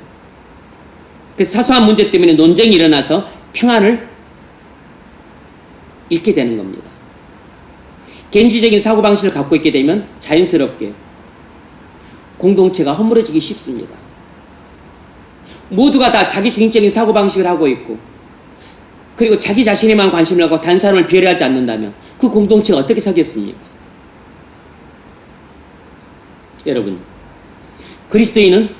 그 사소한 문제 때문에 논쟁이 일어나서 평안을 잃게 되는 겁니다. 개인주의적인 사고방식을 갖고 있게 되면 자연스럽게 공동체가 허물어지기 쉽습니다. 모두가 다 자기중심적인 사고방식을 하고 있고 그리고 자기 자신에만 관심을 하고 다른 사람을 배려하지 않는다면 그 공동체가 어떻게 서겠습니까? 여러분, 그리스도인은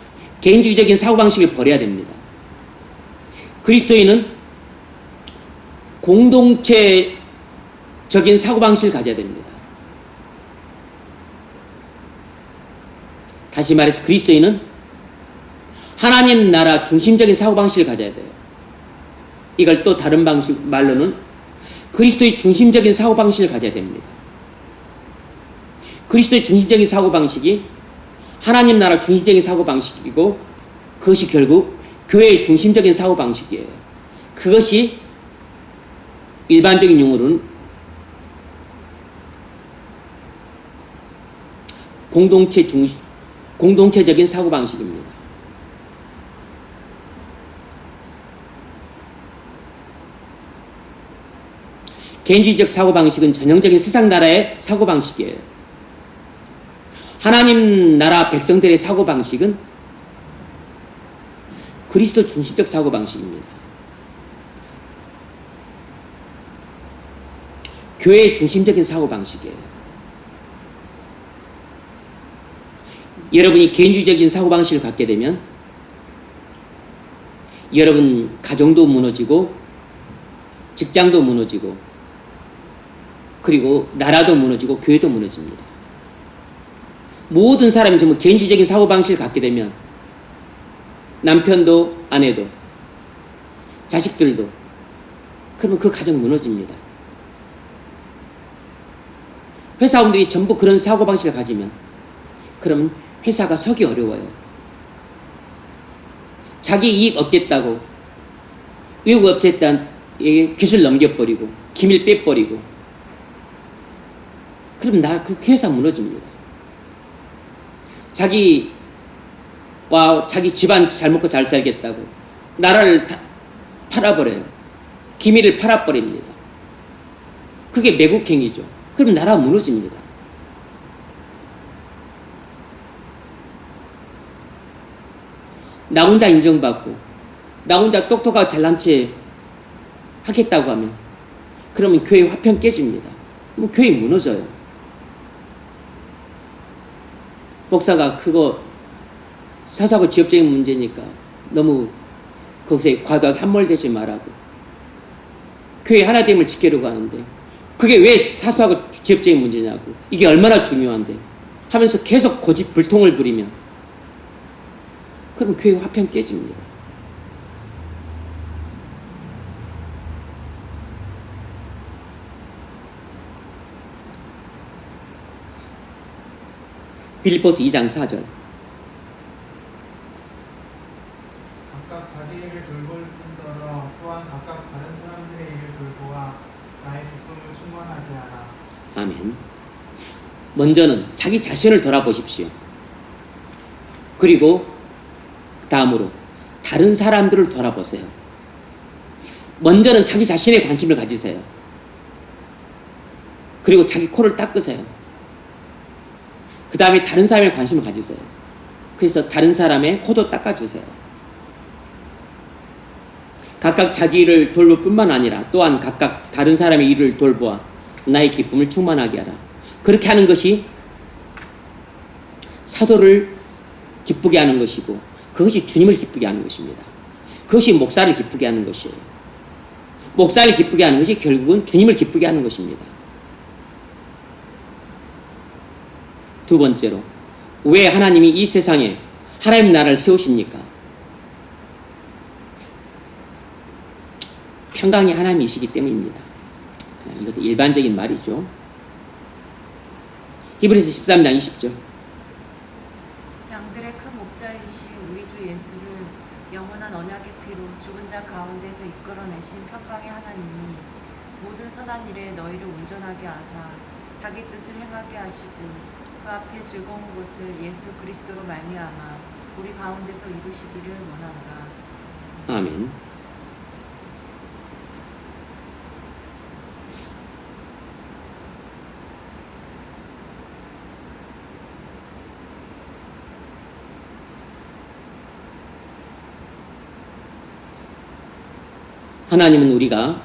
개인주의적인 사고방식을 버려야 됩니다. 그리스도인은 공동체적인 사고방식을 가져야 됩니다. 다시 말해서 그리스도인은 하나님 나라 중심적인 사고방식을 가져야 돼요. 이걸 또 다른 방식 말로는 그리스도의 중심적인 사고방식을 가져야 됩니다. 그리스도의 중심적인 사고방식이 하나님 나라 중심적인 사고방식이고 그것이 결국 교회의 중심적인 사고방식이에요. 그것이 일반적인 용어로는 공동체적인 사고방식입니다. 개인주의적 사고방식은 전형적인 세상 나라의 사고방식이에요. 하나님 나라 백성들의 사고방식은 그리스도 중심적 사고방식입니다. 교회의 중심적인 사고방식이에요. 여러분이 개인주의적인 사고방식을 갖게 되면 여러분 가정도 무너지고 직장도 무너지고 그리고 나라도 무너지고 교회도 무너집니다. 모든 사람이 전부 개인주의적인 사고방식을 갖게 되면 남편도 아내도 자식들도 그러면 그 가정 무너집니다. 회사원들이 전부 그런 사고방식을 가지면 그러면 회사가 서기 어려워요. 자기 이익 얻겠다고 외국 업체에게 기술 넘겨버리고 기밀 빼버리고 그럼 그 회사 무너집니다. 자기와 자기 집안 잘 먹고 잘 살겠다고 나라를 다 팔아버려요. 기밀을 팔아버립니다. 그게 매국행위죠. 그럼 나라가 무너집니다. 나 혼자 인정받고 나 혼자 똑똑하고 잘난 체 하겠다고 하면 그러면 교회 화평 깨집니다. 그럼 교회 무너져요. 목사가 그거 사소하고 지역적인 문제니까 너무 거기서 과도하게 함몰되지 말라고 교회 하나됨을 지키려고 하는데 그게 왜 사소하고 지역적인 문제냐고 이게 얼마나 중요한데 하면서 계속 고집불통을 부리면 그럼 교회 화평 깨집니다. 빌립보서 2장 4절 각각 자기 일을 돌볼 뿐더러 또한 각각 다른 사람들의 일을 돌보아 나의 기쁨을 충만하게 하라. 아멘. 먼저는 자기 자신을 돌아보십시오. 그리고 다음으로 다른 사람들을 돌아보세요. 먼저는 자기 자신에 관심을 가지세요. 그리고 자기 코를 닦으세요. 그 다음에 다른 사람에 관심을 가지세요. 그래서 다른 사람의 코도 닦아주세요. 각각 자기 일을 돌볼 뿐만 아니라 또한 각각 다른 사람의 일을 돌보아 나의 기쁨을 충만하게 하라. 그렇게 하는 것이 사도를 기쁘게 하는 것이고 그것이 주님을 기쁘게 하는 것입니다. 그것이 목사를 기쁘게 하는 것이에요. 목사를 기쁘게 하는 것이 결국은 주님을 기쁘게 하는 것입니다. 두 번째로 왜 하나님이 이 세상에 하나님 나라를 세우십니까? 평강이 하나님이시기 때문입니다. 이것도 일반적인 말이죠. 히브리서 13장 20절 양들의 큰 목자이신 우리 주 예수를 영원한 언약의 피로 죽은 자 가운데서 이끌어내신 평강의 하나님이 모든 선한 일에 너희를 온전하게 하사 자기 뜻을 행하게 하시고 그 앞에 즐거운 것을 예수 그리스도로 말미암아 우리 가운데서 이루시기를 원하노라. 아멘. 하나님은 우리가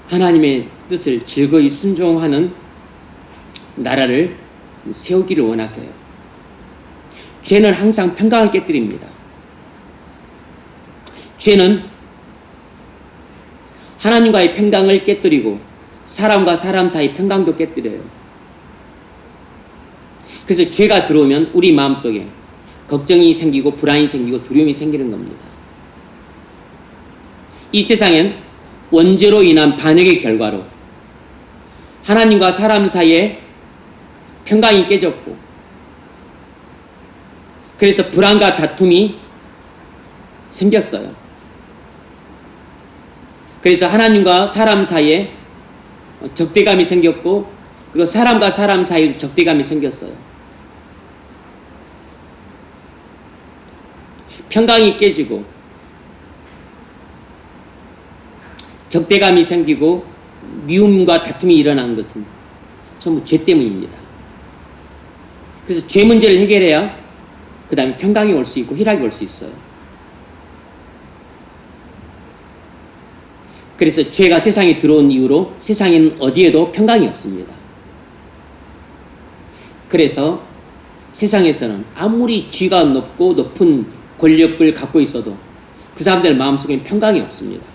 하나님의 뜻을 즐거이 순종하는 나라를 세우기를 원하세요. 죄는 항상 평강을 깨뜨립니다. 죄는 하나님과의 평강을 깨뜨리고 사람과 사람 사이 평강도 깨뜨려요. 그래서 죄가 들어오면 우리 마음속에 걱정이 생기고 불안이 생기고 두려움이 생기는 겁니다. 이 세상엔 원죄로 인한 반역의 결과로 하나님과 사람 사이에 평강이 깨졌고, 그래서 불안과 다툼이 생겼어요. 그래서 하나님과 사람 사이에 적대감이 생겼고, 그리고 사람과 사람 사이에 적대감이 생겼어요. 평강이 깨지고 적대감이 생기고 미움과 다툼이 일어나는 것은 전부 죄 때문입니다. 그래서 죄 문제를 해결해야 그 다음에 평강이 올 수 있고 희락이 올 수 있어요. 그래서 죄가 세상에 들어온 이후로 세상에는 어디에도 평강이 없습니다. 그래서 세상에서는 아무리 쥐가 높고 높은 권력을 갖고 있어도 그 사람들 마음속에는 평강이 없습니다.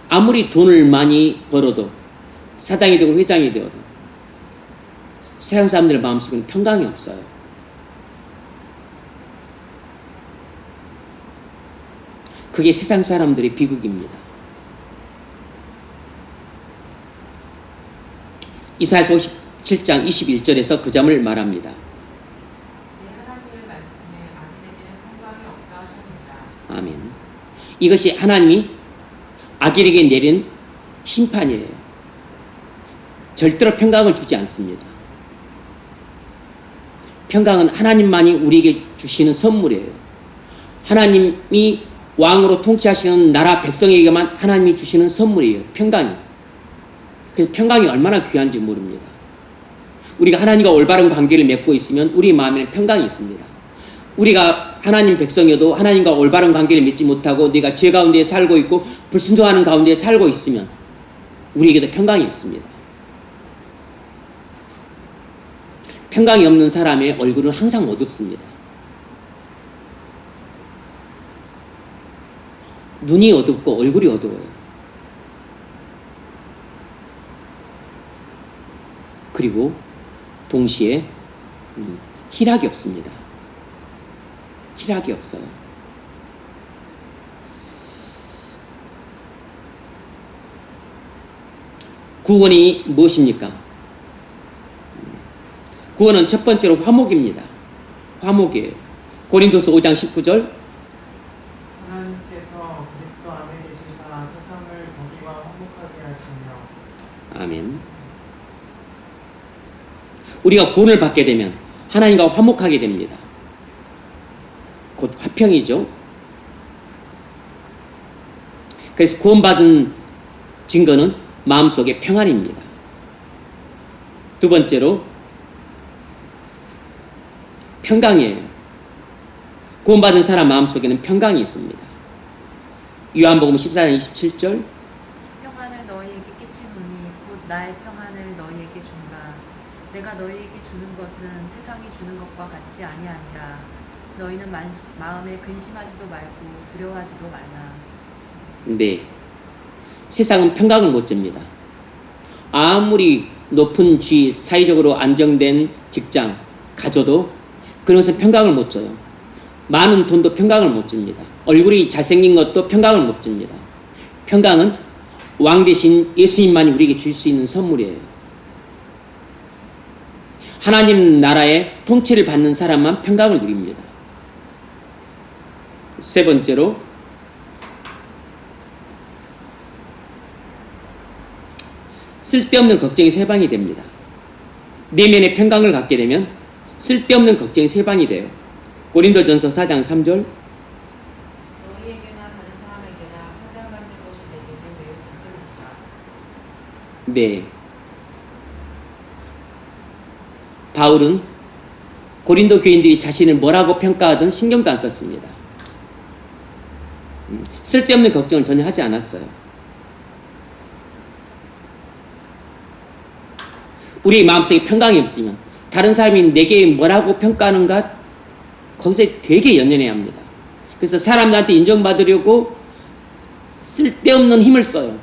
아무리 돈을 많이 벌어도 사장이 되고 회장이 되어도 세상 사람들 마음속에는 평강이 없어요. 그게 세상 사람들의 비극입니다. 이사야서 57장 21절에서 그 점을 말합니다. 하나님의 말씀에 악인에게는 평강이 없다 하셨느니라. 아멘. 이것이 하나님이 악인에게 내린 심판이에요. 절대로 평강을 주지 않습니다. 평강은 하나님만이 우리에게 주시는 선물이에요. 하나님이 왕으로 통치하시는 나라 백성에게만 하나님이 주시는 선물이에요. 평강이. 그래서 평강이 얼마나 귀한지 모릅니다. 우리가 하나님과 올바른 관계를 맺고 있으면 우리 마음에는 평강이 있습니다. 우리가 하나님 백성이어도 하나님과 올바른 관계를 맺지 못하고 내가 죄 가운데 살고 있고 불순종하는 가운데 살고 있으면 우리에게도 평강이 없습니다. 평강이 없는 사람의 얼굴은 항상 어둡습니다. 눈이 어둡고 얼굴이 어두워요. 그리고 동시에 희락이 없습니다. 희락이 없어요. 구원이 무엇입니까? 구원은 첫 번째로 화목입니다. 화목이에요. 고린도서 5장 19절 하나님께서 그리스도 안에 계시사 세상을 자기와 화목하게 하시며. 아멘. 우리가 구원을 받게 되면 하나님과 화목하게 됩니다. 곧 화평이죠. 그래서 구원받은 증거는 마음속의 평안입니다. 두 번째로 평강이에요. 구원받은 사람 마음속에는 평강이 있습니다. 요한복음 14장 27절 평안을 너희에게 끼치노니 곧 나의 평안을 너희에게 주노라. 내가 너희에게 주는 것은 세상이 주는 것과 같지 아니하니라. 너희는 마음에 근심하지도 말고 두려워하지도 말라. 네, 세상은 평강을 못 줍니다. 아무리 높은 쥐, 사회적으로 안정된 직장 가져도 그런 것은 평강을 못 줘요. 많은 돈도 평강을 못 줍니다. 얼굴이 잘생긴 것도 평강을 못 줍니다. 평강은 왕 대신 예수님만이 우리에게 줄 수 있는 선물이에요. 하나님 나라의 통치를 받는 사람만 평강을 누립니다. 세 번째로 쓸데없는 걱정이 해방이 됩니다. 내면의 평강을 갖게 되면 쓸데없는 걱정이 해방이 돼요. 고린도전서 4장 3절 너희에게나 다른 사람에게나 판단받는 것이 내게는 매우 작으니까. 네. 바울은 고린도 교인들이 자신을 뭐라고 평가하든 신경도 안 썼습니다. 쓸데없는 걱정을 전혀 하지 않았어요. 우리 마음속에 평강이 없으면 다른 사람이 내게 뭐라고 평가하는가 거기서 되게 연연해야 합니다. 그래서 사람들한테 인정받으려고 쓸데없는 힘을 써요.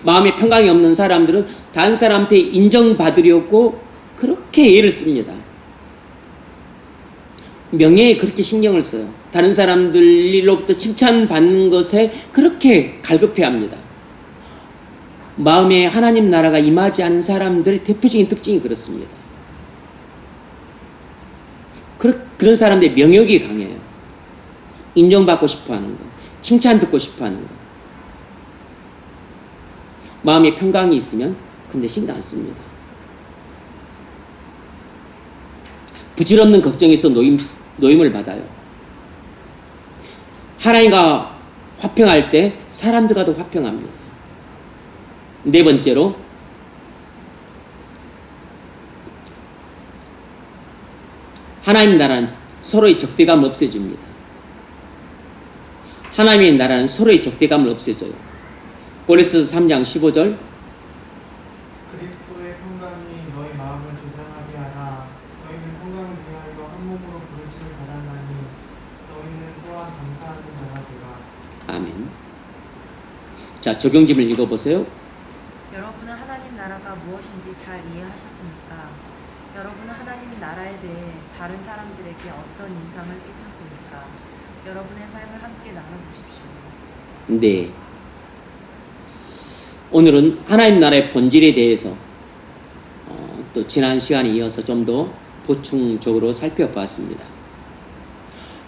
마음의 평강이 없는 사람들은 다른 사람한테 인정받으려고 그렇게 애를 씁니다. 명예에 그렇게 신경을 써요. 다른 사람들로부터 칭찬받는 것에 그렇게 갈급해합니다. 마음에 하나님 나라가 임하지 않은 사람들의 대표적인 특징이 그렇습니다. 그런 사람들의 명욕이 강해요. 인정받고 싶어하는 거, 칭찬 듣고 싶어하는 거. 마음에 평강이 있으면 근데 신경 안 씁니다. 부질없는 걱정에서 노임을 받아요. 하나님과 화평할 때 사람들과도 화평합니다. 네 번째로 하나님 나라는 서로의 적대감을 없애줍니다. 하나님의 나라는 서로의 적대감을 없애줘요. 고린도서 3장 15절 그리스도의 평강이 너희 마음을 조장하게 하라. 너희는 평강을 위하여 한 몸으로 부르심을 받았나니 너희는 또한 감사하는 자가 되라. 아멘. 자, 적용집을 읽어보세요. 여러분은 하나님 나라가 무엇인지 잘 이해하셨습니까? 여러분은 하나님 나라에 대해 다른 사람들에게 어떤 인상을 끼쳤습니까? 여러분의 삶을 함께 나눠보십시오. 네. 오늘은 하나님 나라의 본질에 대해서 또 지난 시간에 이어서 좀 더 보충적으로 살펴보았습니다.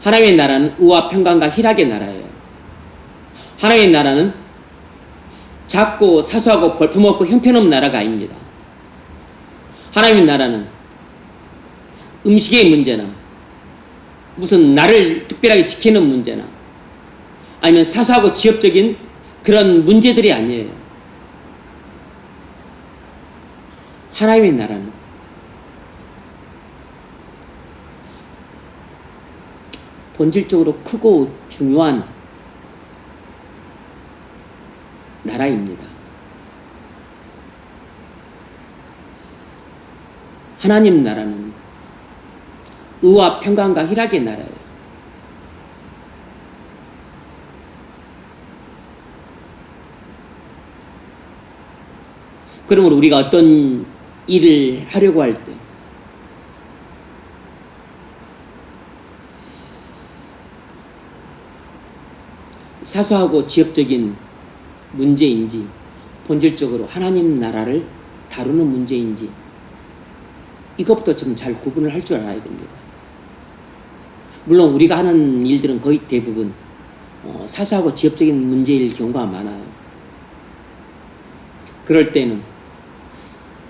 하나님의 나라는 의와 평강과 희락의 나라예요. 하나님의 나라는 작고 사소하고 볼품없고 형편없는 나라가 아닙니다. 하나님의 나라는 음식의 문제나 무슨 나를 특별하게 지키는 문제나 아니면 사소하고 지엽적인 그런 문제들이 아니에요. 하나님의 나라는 본질적으로 크고 중요한 나라입니다. 하나님 나라는 의와 평강과 희락의 나라예요. 그러므로 우리가 어떤 일을 하려고 할 때 사소하고 지엽적인 문제인지 본질적으로 하나님 나라를 다루는 문제인지 이것부터 좀 잘 구분을 할 줄 알아야 됩니다. 물론 우리가 하는 일들은 거의 대부분 사소하고 지엽적인 문제일 경우가 많아요. 그럴 때는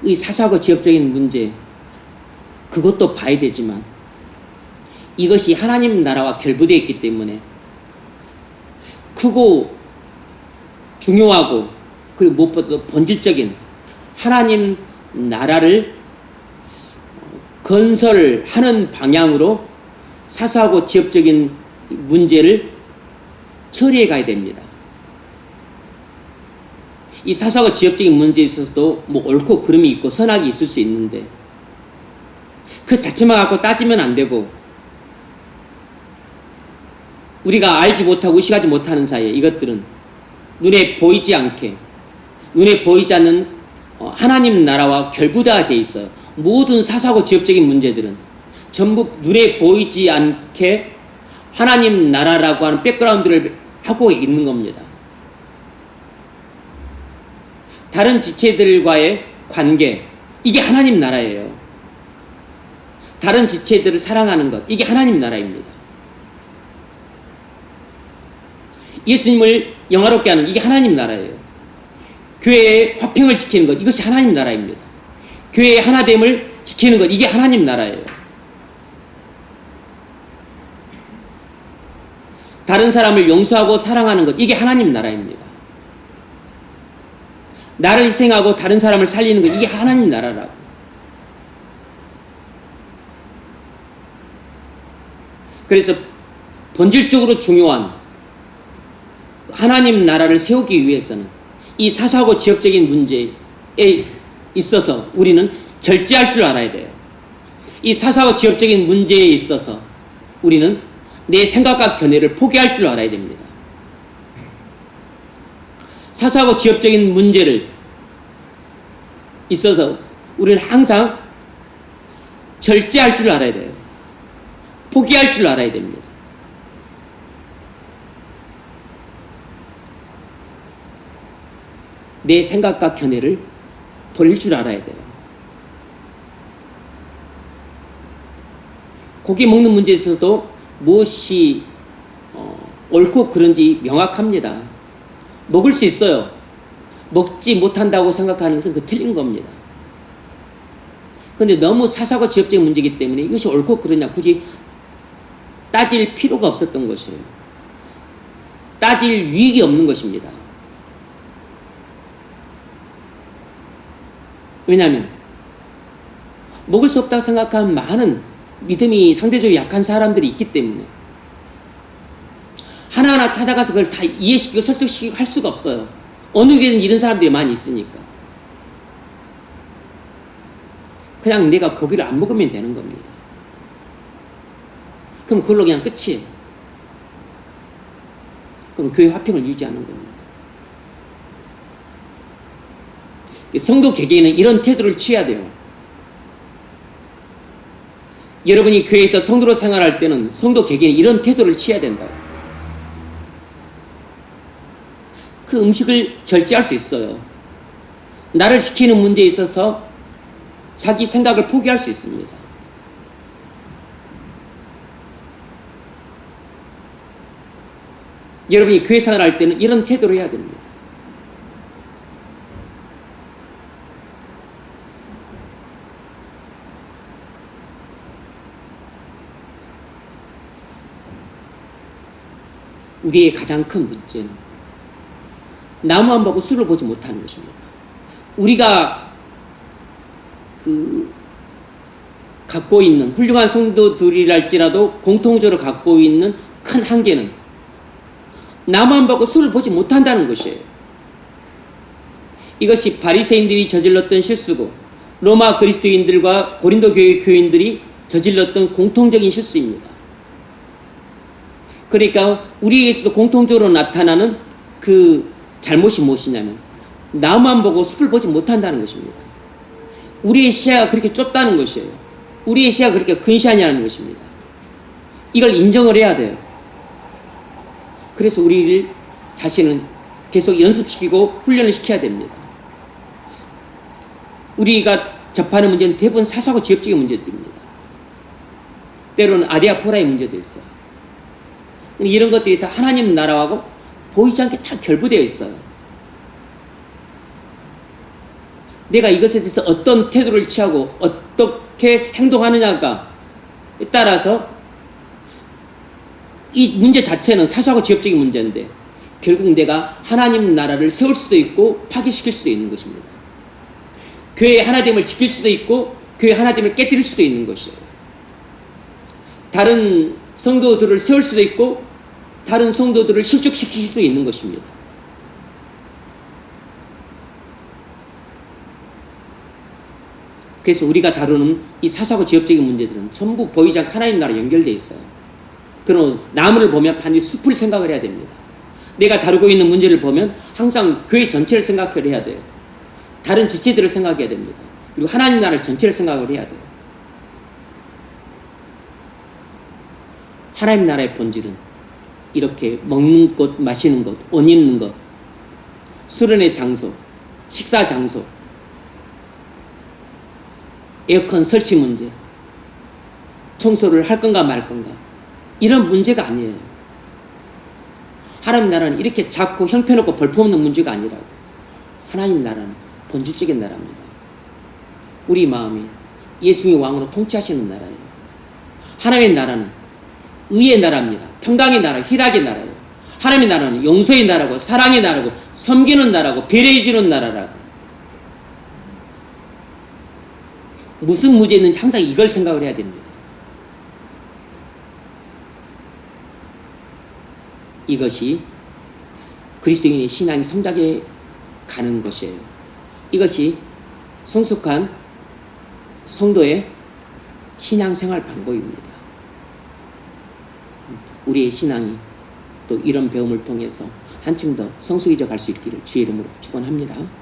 이 사소하고 지엽적인 문제 그것도 봐야 되지만 이것이 하나님 나라와 결부되어 있기 때문에 크고 중요하고 그리고 무엇보다도 본질적인 하나님 나라를 건설하는 방향으로 사소하고 지엽적인 문제를 처리해 가야 됩니다. 이 사소하고 지엽적인 문제에 있어서도 뭐 옳고 그름이 있고 선악이 있을 수 있는데 그 자체만 갖고 따지면 안 되고 우리가 알지 못하고 의식하지 못하는 사이에 이것들은 눈에 보이지 않게 눈에 보이지 않는 하나님 나라와 결부가 되어 있어요. 모든 사소하고 지엽적인 문제들은 전부 눈에 보이지 않게 하나님 나라라고 하는 백그라운드를 하고 있는 겁니다. 다른 지체들과의 관계, 이게 하나님 나라예요. 다른 지체들을 사랑하는 것, 이게 하나님 나라입니다. 예수님을 영화롭게 하는 이게 하나님 나라예요. 교회의 화평을 지키는 것, 이것이 하나님 나라입니다. 교회의 하나됨을 지키는 것, 이게 하나님 나라예요. 다른 사람을 용서하고 사랑하는 것, 이게 하나님 나라입니다. 나를 희생하고 다른 사람을 살리는 것, 이게 하나님 나라라고. 그래서 본질적으로 중요한 하나님 나라를 세우기 위해서는 이 사소하고 지엽적인 문제에 있어서 우리는 절제할 줄 알아야 돼요. 이 사소하고 지엽적인 문제에 있어서 우리는 내 생각과 견해를 포기할 줄 알아야 됩니다. 사소하고 지엽적인 문제를 있어서 우리는 항상 절제할 줄 알아야 돼요. 포기할 줄 알아야 됩니다. 내 생각과 견해를 버릴 줄 알아야 돼요. 고기 먹는 문제에 있어서도 무엇이 옳고 그른지 명확합니다. 먹을 수 있어요. 먹지 못한다고 생각하는 것은 그 틀린 겁니다. 그런데 너무 사사고 지엽적인 문제이기 때문에 이것이 옳고 그르냐 굳이 따질 필요가 없었던 것이에요. 따질 위익이 없는 것입니다. 왜냐하면 먹을 수 없다고 생각하는 많은 믿음이 상대적으로 약한 사람들이 있기 때문에 하나하나 찾아가서 그걸 다 이해시키고 설득시키고 할 수가 없어요. 어느 교회는 이런 사람들이 많이 있으니까. 그냥 내가 고기를 안 먹으면 되는 겁니다. 그럼 그걸로 그냥 끝이에요. 그럼 교회 화평을 유지하는 겁니다. 성도 개개인은 이런 태도를 취해야 돼요. 여러분이 교회에서 성도로 생활할 때는 성도 개개인이 이런 태도를 취해야 된다. 그 음식을 절제할 수 있어요. 나를 지키는 문제에 있어서 자기 생각을 포기할 수 있습니다. 여러분이 교회 생활할 때는 이런 태도를 해야 됩니다. 우리의 가장 큰 문제는 나무만 보고 술을 보지 못하는 것입니다. 우리가 갖고 있는 훌륭한 성도들이랄지라도 공통적으로 갖고 있는 큰 한계는 나무만 보고 술을 보지 못한다는 것이에요. 이것이 바리새인들이 저질렀던 실수고 로마 그리스도인들과 고린도 교회 교인들이 저질렀던 공통적인 실수입니다. 그러니까 우리에게서도 공통적으로 나타나는 그 잘못이 무엇이냐면 나무만 보고 숲을 보지 못한다는 것입니다. 우리의 시야가 그렇게 좁다는 것이에요. 우리의 시야가 그렇게 근시하냐는 것입니다. 이걸 인정을 해야 돼요. 그래서 우리를 자신은 계속 연습시키고 훈련을 시켜야 됩니다. 우리가 접하는 문제는 대부분 사사고 지엽적인 문제들입니다. 때로는 아디아포라의 문제도 있어요. 이런 것들이 다 하나님 나라하고 보이지 않게 다 결부되어 있어요. 내가 이것에 대해서 어떤 태도를 취하고 어떻게 행동하느냐가 따라서 이 문제 자체는 사소하고 지엽적인 문제인데 결국 내가 하나님 나라를 세울 수도 있고 파괴시킬 수도 있는 것입니다. 교회의 하나됨을 지킬 수도 있고 교회의 하나됨을 깨뜨릴 수도 있는 것이에요. 다른 성도들을 세울 수도 있고 다른 성도들을 실족시킬 수도 있는 것입니다. 그래서 우리가 다루는 이 사소하고 지엽적인 문제들은 전부 보이지 않게 하나님 나라에 연결되어 있어요. 그럼 나무를 보면 반드시 숲을 생각을 해야 됩니다. 내가 다루고 있는 문제를 보면 항상 교회 전체를 생각을 해야 돼요. 다른 지체들을 생각해야 됩니다. 그리고 하나님 나라 전체를 생각을 해야 돼요. 하나님 나라의 본질은 이렇게 먹는 것, 마시는 것, 옷 입는 것, 수련의 장소, 식사 장소, 에어컨 설치 문제, 청소를 할 건가 말 건가 이런 문제가 아니에요. 하나님 나라는 이렇게 작고 형편없고 볼품없는 문제가 아니라고. 하나님 나라는 본질적인 나라입니다. 우리 마음이 예수님의 왕으로 통치하시는 나라예요. 하나님의 나라는 의의 나라입니다. 평강의 나라, 희락의 나라예요. 하나님의 나라는 용서의 나라고 사랑의 나라고 섬기는 나라고 배려해 주는 나라라고. 무슨 문제 있는지 항상 이걸 생각을 해야 됩니다. 이것이 그리스도인의 신앙이 성장해 가는 것이에요. 이것이 성숙한 성도의 신앙생활 방법입니다. 우리의 신앙이 또 이런 배움을 통해서 한층 더 성숙해져 갈 수 있기를 주의 이름으로 축원합니다.